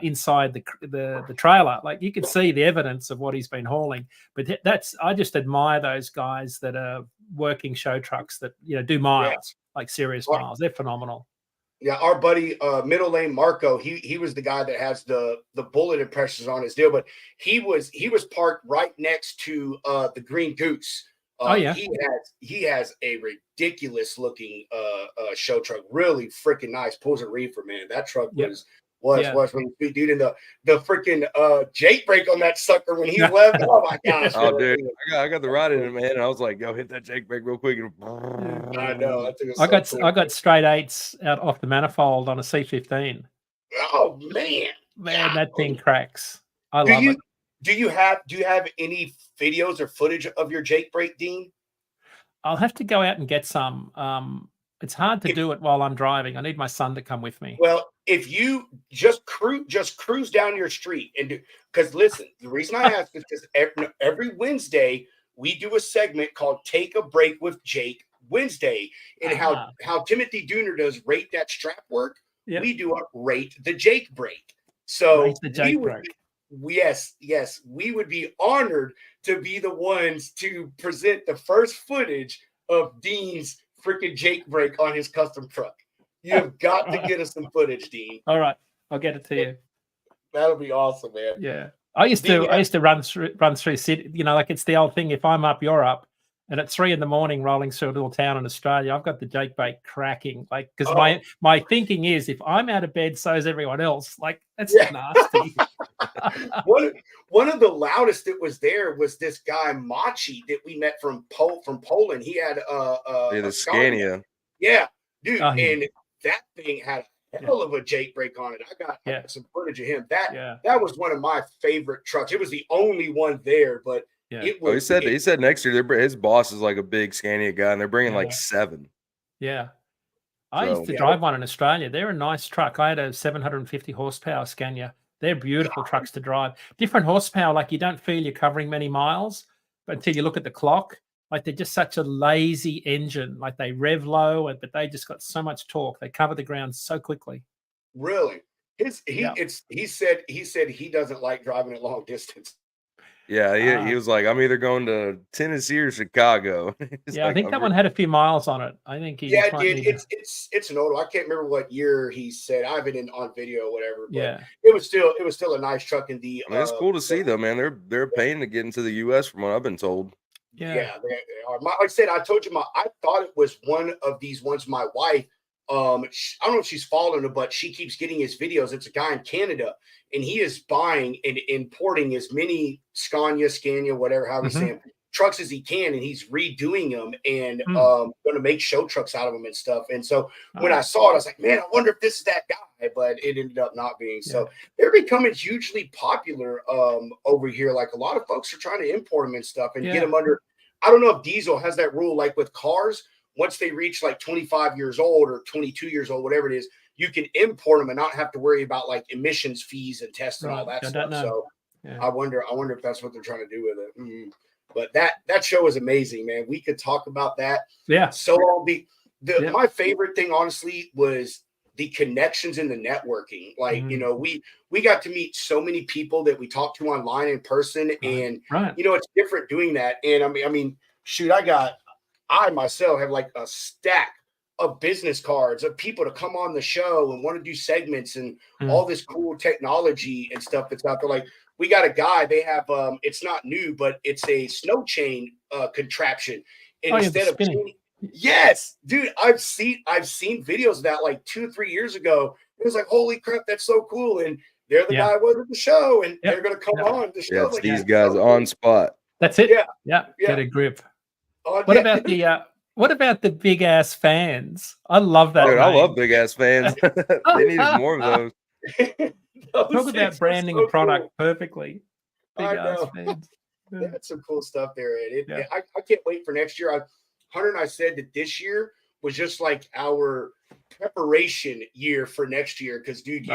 inside the trailer, like you can see the evidence of what he's been hauling. But I just admire those guys that are working show trucks that do miles, like serious miles. They're phenomenal. Yeah, our buddy middle lane Marco, he was the guy that has the bullet impressions on his deal, but he was parked right next to the Green Goose. He has a ridiculous looking show truck, really freaking nice. Pulls a reefer, man. That truck was really sweet, dude. And the freaking Jake brake on that sucker when he left. Oh my gosh! Oh, dude, I got the ride in it, man, and I was like, "Yo, hit that Jake brake real quick." I know. I got straight eights out off the manifold on a C15. Oh man, that thing cracks. I love it. Do you have any videos or footage of your Jake brake, Dean? I'll have to go out and get some. It's hard to do it while I'm driving. I need my son to come with me. Well, if you just cruise down your street and because listen, the reason I ask is because every Wednesday we do a segment called "Take a Break with Jake Wednesday," and how Timothy Dooner does rate that strap work. Yep. We do a rate the Jake brake. So rate the Jake brake. Yes, we would be honored to be the ones to present the first footage of Dean's freaking Jake brake on his custom truck. You've got to get us some footage, Dean. All right, I'll get it to you. That'll be awesome, man. Yeah, I used to run through city. Like it's the old thing. If I'm up, you're up. And at 3 a.m, rolling through a little town in Australia, I've got the Jake brake cracking. Like because my thinking is, if I'm out of bed, so is everyone else. Like that's nasty. One of the loudest that was there was this guy Machi that we met from Poland. He had the Scania. Yeah, dude, and that thing had a hell of a Jake brake on it. I got some footage of him. That was one of my favorite trucks. It was the only one there, but it was. He said next year his boss is like a big Scania guy, and they're bringing like 7. Yeah. I used to drive one in Australia. They're a nice truck. I had a 750 horsepower Scania. They're beautiful trucks to drive. Different horsepower, like you don't feel you're covering many miles, but until you look at the clock, like they're just such a lazy engine. Like they rev low, but they just got so much torque. They cover the ground so quickly. Really? He said he doesn't like driving at long distance. Yeah, he was like, I'm either going to Tennessee or Chicago. I think that one had a few miles on it. I think he it did. It's an old one. I can't remember what year he said. I have it on video or whatever. But it was still a nice truck. In the it's cool to see though, man. They're a pain to get into the U.S. from what I've been told. Yeah, they are. Like I said, I told you I thought it was one of these ones my wife I don't know if she's following him, but she keeps getting his videos. It's a guy in Canada, and he is buying and importing as many Scania, whatever, how we say them, trucks as he can, and he's redoing them and going to make show trucks out of them and stuff. And so when I saw it, I was like, man, I wonder if this is that guy, but it ended up not being. So they're becoming hugely popular over here. Like a lot of folks are trying to import them and stuff and get them under. I don't know if diesel has that rule, like with cars. Once they reach like 25 years old or 22 years old, whatever it is, you can import them and not have to worry about like emissions fees and tests and all that stuff. So I wonder if that's what they're trying to do with it. But that show is amazing, man. We could talk about that. Yeah. So my favorite thing, honestly, was the connections and the networking. Like, you know, we got to meet so many people that we talked to online in person, and you know, it's different doing that. And I mean, shoot, I myself have like a stack of business cards of people to come on the show and want to do segments and all this cool technology and stuff that's out there. Like we got a guy, they have it's not new, but it's a snow chain contraption. And instead of yes, dude, I've seen videos of that like 2 or 3 years ago. It was like, holy crap, that's so cool. And there the guy was at the show, and they're gonna come on the show. Yeah, it's like, these guys on spot. That's it. Yeah. Get a grip. What about the big ass fans? I love that. Dude, I love big ass fans. They needed more of those. Talk about branding a product perfectly. Big ass fans. That's some cool stuff there. And I can't wait for next year. Hunter and I said that this year was just like our preparation year for next year. Because, dude,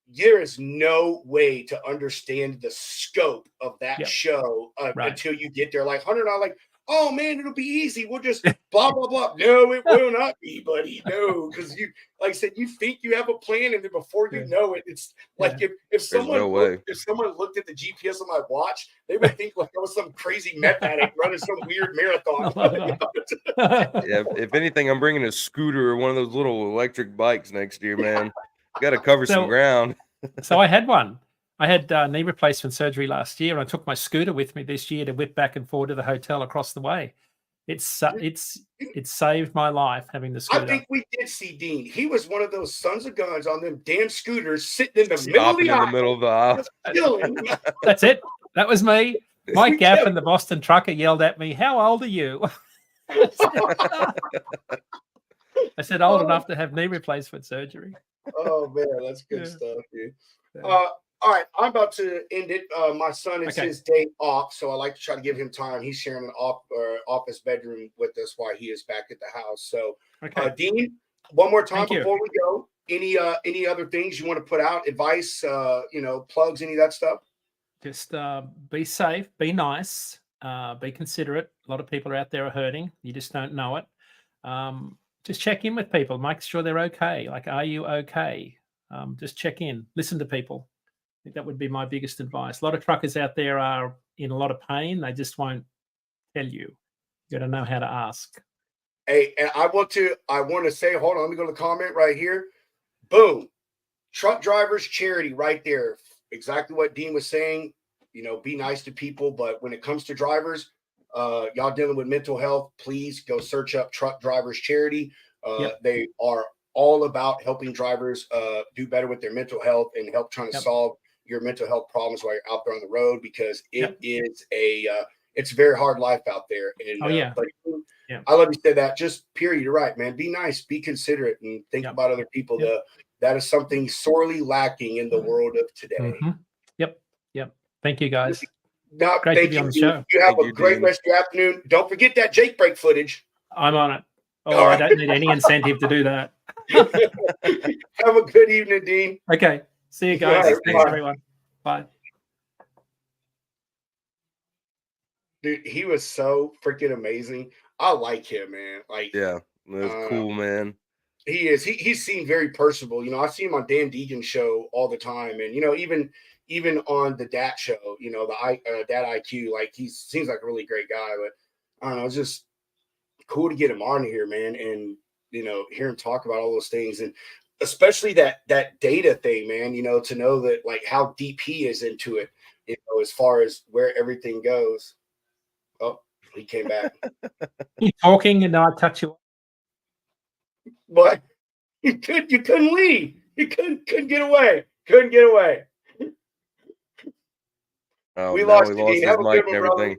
there is no way to understand the scope of that show until you get there. Like Hunter and I, like, oh man, it'll be easy. We'll just blah blah blah. No, it will not be, buddy. No, because you, like I said, you think you have a plan, and then before you know it, it's like if someone looked at the GPS on my watch, they would think like I was some crazy meth addict running some weird marathon. If anything, I'm bringing a scooter or one of those little electric bikes next year, man. Got to cover some ground. So I had one. I had knee replacement surgery last year, and I took my scooter with me this year to whip back and forth to the hotel across the way. It saved my life having the scooter. I think we did see Dean. He was one of those sons of guns on them damn scooters sitting in the middle of the aisle. That's it. That was me. My gaff and the Boston trucker yelled at me, "How old are you?" I said, "Old enough to have knee replacement surgery." Oh man, that's good stuff, dude. All right, I'm about to end it. My son is his day off, so I like to try to give him time. He's sharing an office bedroom with us while he is back at the house. So, Dean, one more time before we go, any other things you want to put out? Advice, plugs, any of that stuff? Just be safe, be nice, be considerate. A lot of people are out there hurting. You just don't know it. Just check in with people. Make sure they're okay. Like, are you okay? Just check in. Listen to people. I think that would be my biggest advice. A lot of truckers out there are in a lot of pain. They just won't tell you. You got to know how to ask. Hey, and I want to say, hold on, let me go to the comment right here. Boom. Truck drivers charity right there. Exactly what Dean was saying. You know, be nice to people, but when it comes to drivers, y'all dealing with mental health, please go search up Truck Drivers Charity. They are all about helping drivers do better with their mental health and help trying to solve your mental health problems while you're out there on the road, because it is it's a very hard life out there. And but I love you said that. Just period. You're right, man. Be nice, be considerate, and think about other people. That is something sorely lacking in the world of today. Yep. Thank you, guys. No, great to be on the show. You have a great rest of your afternoon. Don't forget that Jake break footage. I'm on it. I don't need any incentive to do that. Have a good evening, Dean. Okay. See you guys. Thanks, everyone. Bye. Dude, he was so freaking amazing. I like him, man. Like, that's cool, man. He is. He seemed very personable. You know, I see him on Dan Deegan's show all the time, and even on the Dat show, the Dat IQ, like he seems like a really great guy. But I don't know, it's just cool to get him on here, man, and hear him talk about all those things, and especially that data thing, man. To know that like how deep he is into it, as far as where everything goes. Oh, he came back. Keep talking, and I'll touch you. What? You couldn't leave. You couldn't get away. Couldn't get away. Oh, We now lost we you, lost Dean. his Have a mic good and one, brother. everything.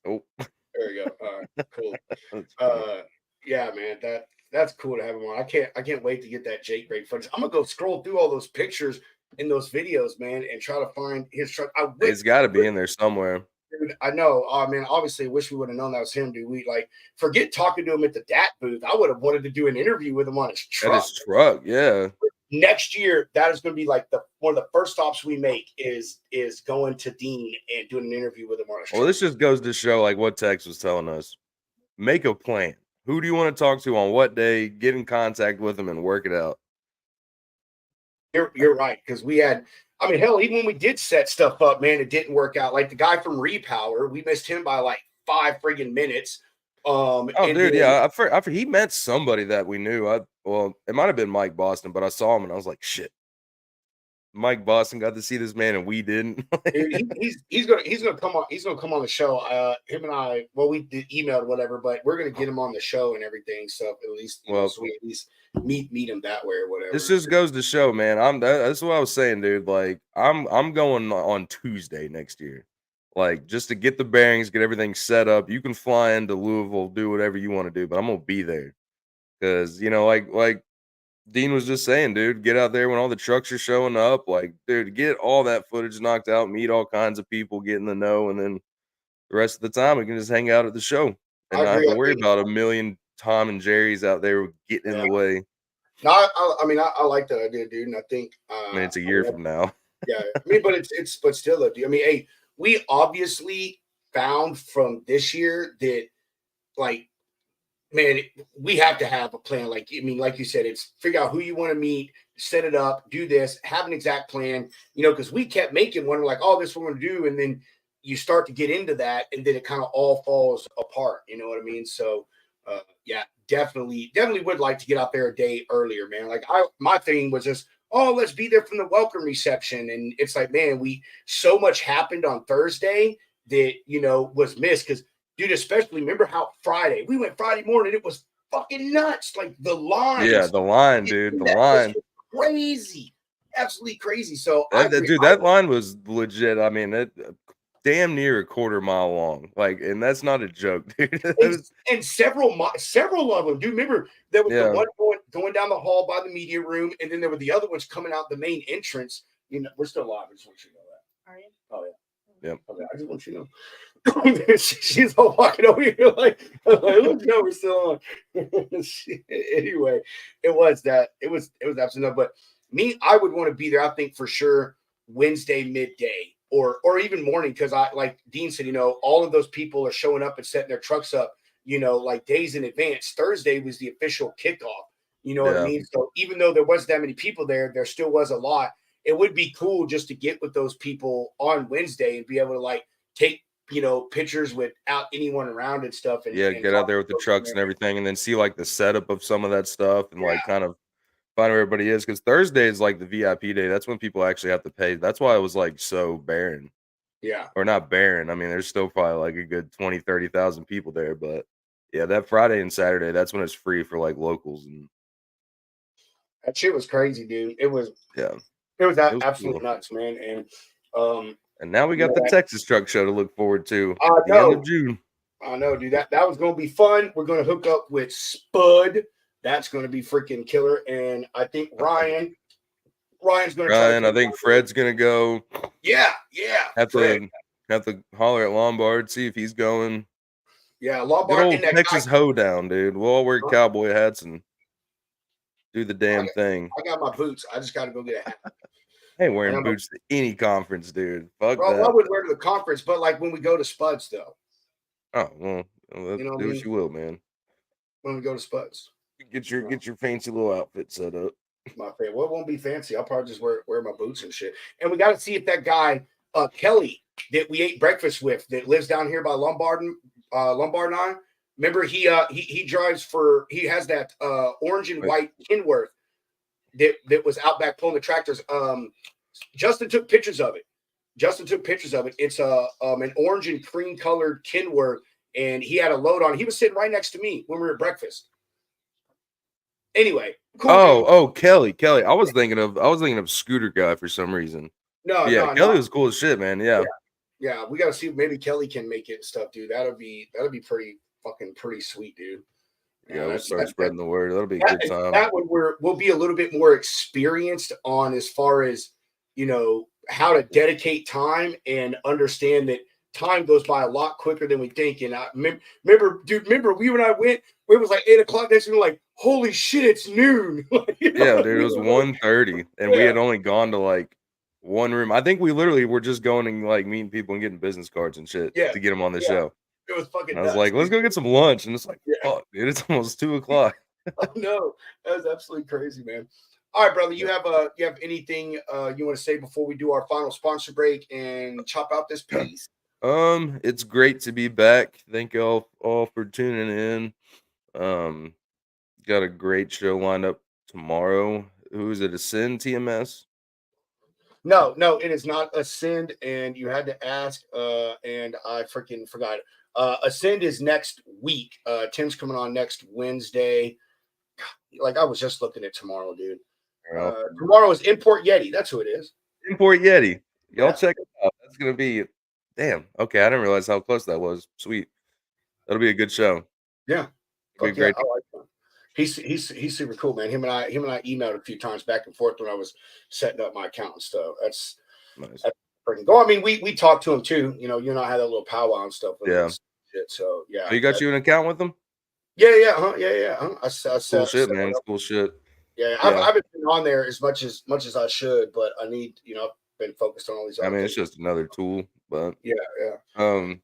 Oh, There you go. All right, cool. that's funny. Yeah, man, that's cool to have him on. I can't wait to get that Jake break footage. I'm gonna go scroll through all those pictures in those videos, man, and try to find his truck. He's got to be in there somewhere. Dude, I know. Man, obviously, wish we would have known that was him, dude. We like forget talking to him at the DAT booth. I would have wanted to do an interview with him on his At truck. his truck, yeah. Next year, that is going to be like one of the first stops we make is going to Dean and doing an interview with him on his Well, truck. this just goes to show, like what Tex was telling us. Make a plan. Who do you want to talk to on what day? Get in contact with them and work it out. You're right, because we had, I mean, hell, even when we did set stuff up, man, it didn't work out. Like the guy from Repower, we missed him by like 5 friggin' minutes. Oh, And dude, then, yeah. He met somebody that we knew. Well, it might have been Mike Boston, but I saw him and I was like, shit. Mike Boston got to see this man and we didn't. dude, he's gonna come on the show. Him and I, well, we did emailed whatever, but we're gonna get him on the show and everything. So at least so we at least meet him that way or whatever. This just goes to show, man. That's what I was saying, dude. Like, I'm going on Tuesday next year. Like, just to get the bearings, get everything set up. You can fly into Louisville, do whatever you want to do, but I'm gonna be there. Cause like Dean was just saying, dude, get out there when all the trucks are showing up. Like, dude, get all that footage knocked out, meet all kinds of people, get in the know, and then the rest of the time we can just hang out at the show and I not have agree. to worry about a million Tom and Jerry's out there getting in the way. No, I mean, I like that idea, dude, and I think I mean, it's a year from now. yeah, I mean, but but still, dude. I mean, hey, we obviously found from this year that, like, man, we have to have a plan. Like, I mean, like you said, it's figure out who you want to meet, set it up, do this, have an exact plan. Because we kept making one, like, oh, this is what we're going to do, and then you start to get into that, and then it kind of all falls apart. You know what I mean? So, yeah, definitely would like to get out there a day earlier, man. Like, my thing was just, oh, let's be there from the welcome reception, and it's like, man, so much happened on Thursday that was missed because. Dude, especially remember how we went Friday morning. It was fucking nuts. Like the line. Yeah, the line, dude. The line. Crazy. Absolutely crazy. So I agree. Dude, that line was legit. I mean, it damn near a quarter mile long. Like, and that's not a joke, dude. And several of them. Dude, remember there was the one going down the hall by the media room, and then there were the other ones coming out the main entrance. We're still live. I just want you to know that. Are you? Oh yeah. Yep. Okay, I just want you to know. She's all walking over here like look, no, we're still on. Anyway, it was absolutely no. But me, I would want to be there. I think for sure Wednesday midday or even morning because I like Dean said, all of those people are showing up and setting their trucks up, like days in advance. Thursday was the official kickoff. You know what I mean? So even though there wasn't that many people there still was a lot. It would be cool just to get with those people on Wednesday and be able to like take pictures without anyone around and stuff. And get out there with the trucks and everything, and then see like the setup of some of that stuff and like kind of find where everybody is. Because Thursday is like the VIP day. That's when people actually have to pay. That's why it was like so barren. Yeah. Or not barren. I mean, there's still probably like a good 20, 30,000 people there. But yeah, that Friday and Saturday, that's when it's free for like locals. And that shit was crazy, dude. It was absolutely cool. nuts, man. And now we got the Texas Truck Show to look forward to at the end of June. I know, dude. That was going to be fun. We're going to hook up with Spud. That's going to be freaking killer. And I think Ryan's going to try. I think Fred's going to go. Yeah. Have to holler at Lombard, see if he's going. Yeah, Lombard. Good old Texas hoedown, dude. We'll all wear cowboy hats and do the damn thing. I got my boots. I just got to go get a hat. I ain't wearing boots to any conference, dude. Fuck that. I would wear to the conference, but like when we go to Spuds, though. Oh well, do what you will, man. When we go to Spuds, get your fancy little outfit set up. My favorite. Well, it won't be fancy. I'll probably just wear my boots and shit. And we got to see if that guy Kelly that we ate breakfast with that lives down here by Lombard and I. Remember he drives for he has that orange and white Kenworth that was out back pulling the tractors. Justin took pictures of it. It's an orange and cream colored Kenworth, and he had a load on. He was sitting right next to me when we were at breakfast. Anyway, cool dude. Oh, Kelly. I was thinking of Scooter Guy for some reason. No, But yeah, no, Kelly no. was cool as shit, man. Yeah. Yeah, we gotta see if maybe Kelly can make it and stuff, dude. That'll be pretty sweet, dude. Yeah, we'll That's start spreading the word. That'll be a good time. that one we'll be a little bit more experienced on as far as how to dedicate time and understand that time goes by a lot quicker than we think. And I remember we and I went, it was like 8 o'clock next, and we were like, holy shit, it's noon. Yeah, dude, it was 1:30, and we had only gone to like one room. I think we literally were just going and like meeting people and getting business cards and shit to get them on the show. It was fucking And I was nuts, like, let's go get some lunch. And it's like, fuck, dude, it's almost 2:00. No, that was absolutely crazy, man. All right, brother, you have anything you want to say before we do our final sponsor break and chop out this piece? It's great to be back. Thank y'all all for tuning in. Got a great show lined up tomorrow. Who is it? Ascend TMS? No, it is not Ascend, and you had to ask, and I freaking forgot it. Ascend is next week. Tim's coming on next Wednesday. Like, I was just looking at tomorrow, dude. Tomorrow is Import Yeti. That's who it is. Import Yeti. Y'all check it out. That's gonna be damn. Okay, I didn't realize how close that was. Sweet. That'll be a good show. Yeah. It'll be great. I like him. He's super cool, man. Him and I emailed a few times back and forth when I was setting up my account and stuff. That's nice. That's freaking cool. I mean, we talked to him too. You and I had that little powwow and stuff. Yeah. So yeah. Oh, you got you an account with them? Yeah. I cool shit, man. It's cool shit. Yeah, I haven't been on there as much as I should, but I need, I've been focused on all these. I mean, it's just another tool, but yeah. And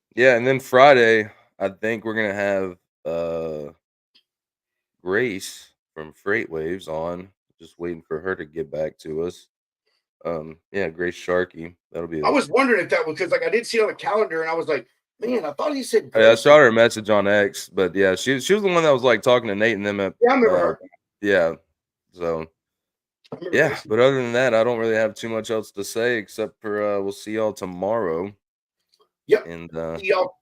then Friday, I think we're gonna have Grace from Freight Waves on. Just waiting for her to get back to us. Grace Sharkey. That'll be. I was wondering if that was because I did see it on the calendar, and I was like, man, I thought he said. Grace. I saw her message on X, but yeah, she was the one that was like talking to Nate and them. I remember her. Yeah. So, yeah, but other than that, I don't really have too much else to say except for we'll see y'all tomorrow. Yep. And see y'all.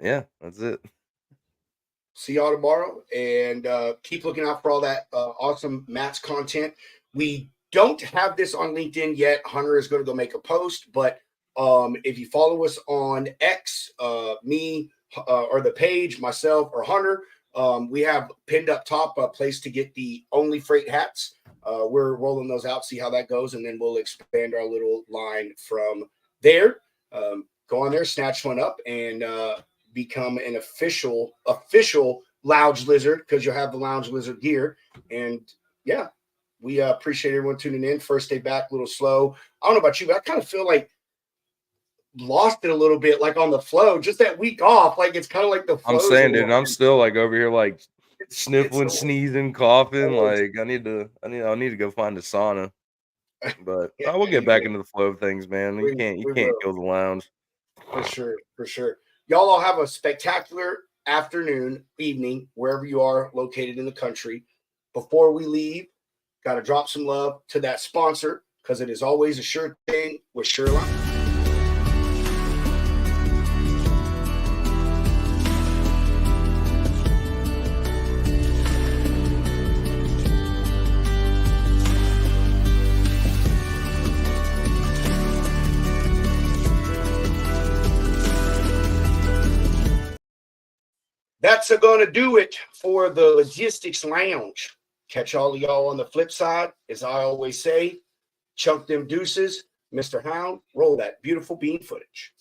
Yeah, that's it. See y'all tomorrow, and keep looking out for all that awesome Matt's content. We don't have this on LinkedIn yet. Hunter is going to go make a post, but if you follow us on X, me or the page, myself or Hunter, we have pinned up top a place to get the Only Freight hats. We're rolling those out, see how that goes, and then we'll expand our little line from there. Go on there, snatch one up, and become an official Lounge Lizard, because you'll have the Lounge Lizard gear. And yeah, we appreciate everyone tuning in. First day back, a little slow. I don't know about you, but I kind of feel like lost it a little bit, like on the flow. Just that week off, like it's kind of like the flow. I'm saying, dude, I'm still like over here, like sniffling, sneezing, coughing. Like I need to go find a sauna. But I will get back into the flow of things, man. You can't kill the lounge. For sure. Y'all all have a spectacular afternoon, evening, wherever you are located in the country. Before we leave, got to drop some love to that sponsor, because it is always a sure thing with Sherlock. That's going to do it for the Logistics Lounge. Catch all of y'all on the flip side. As I always say, chunk them deuces. Mr. Hound, roll that beautiful bean footage.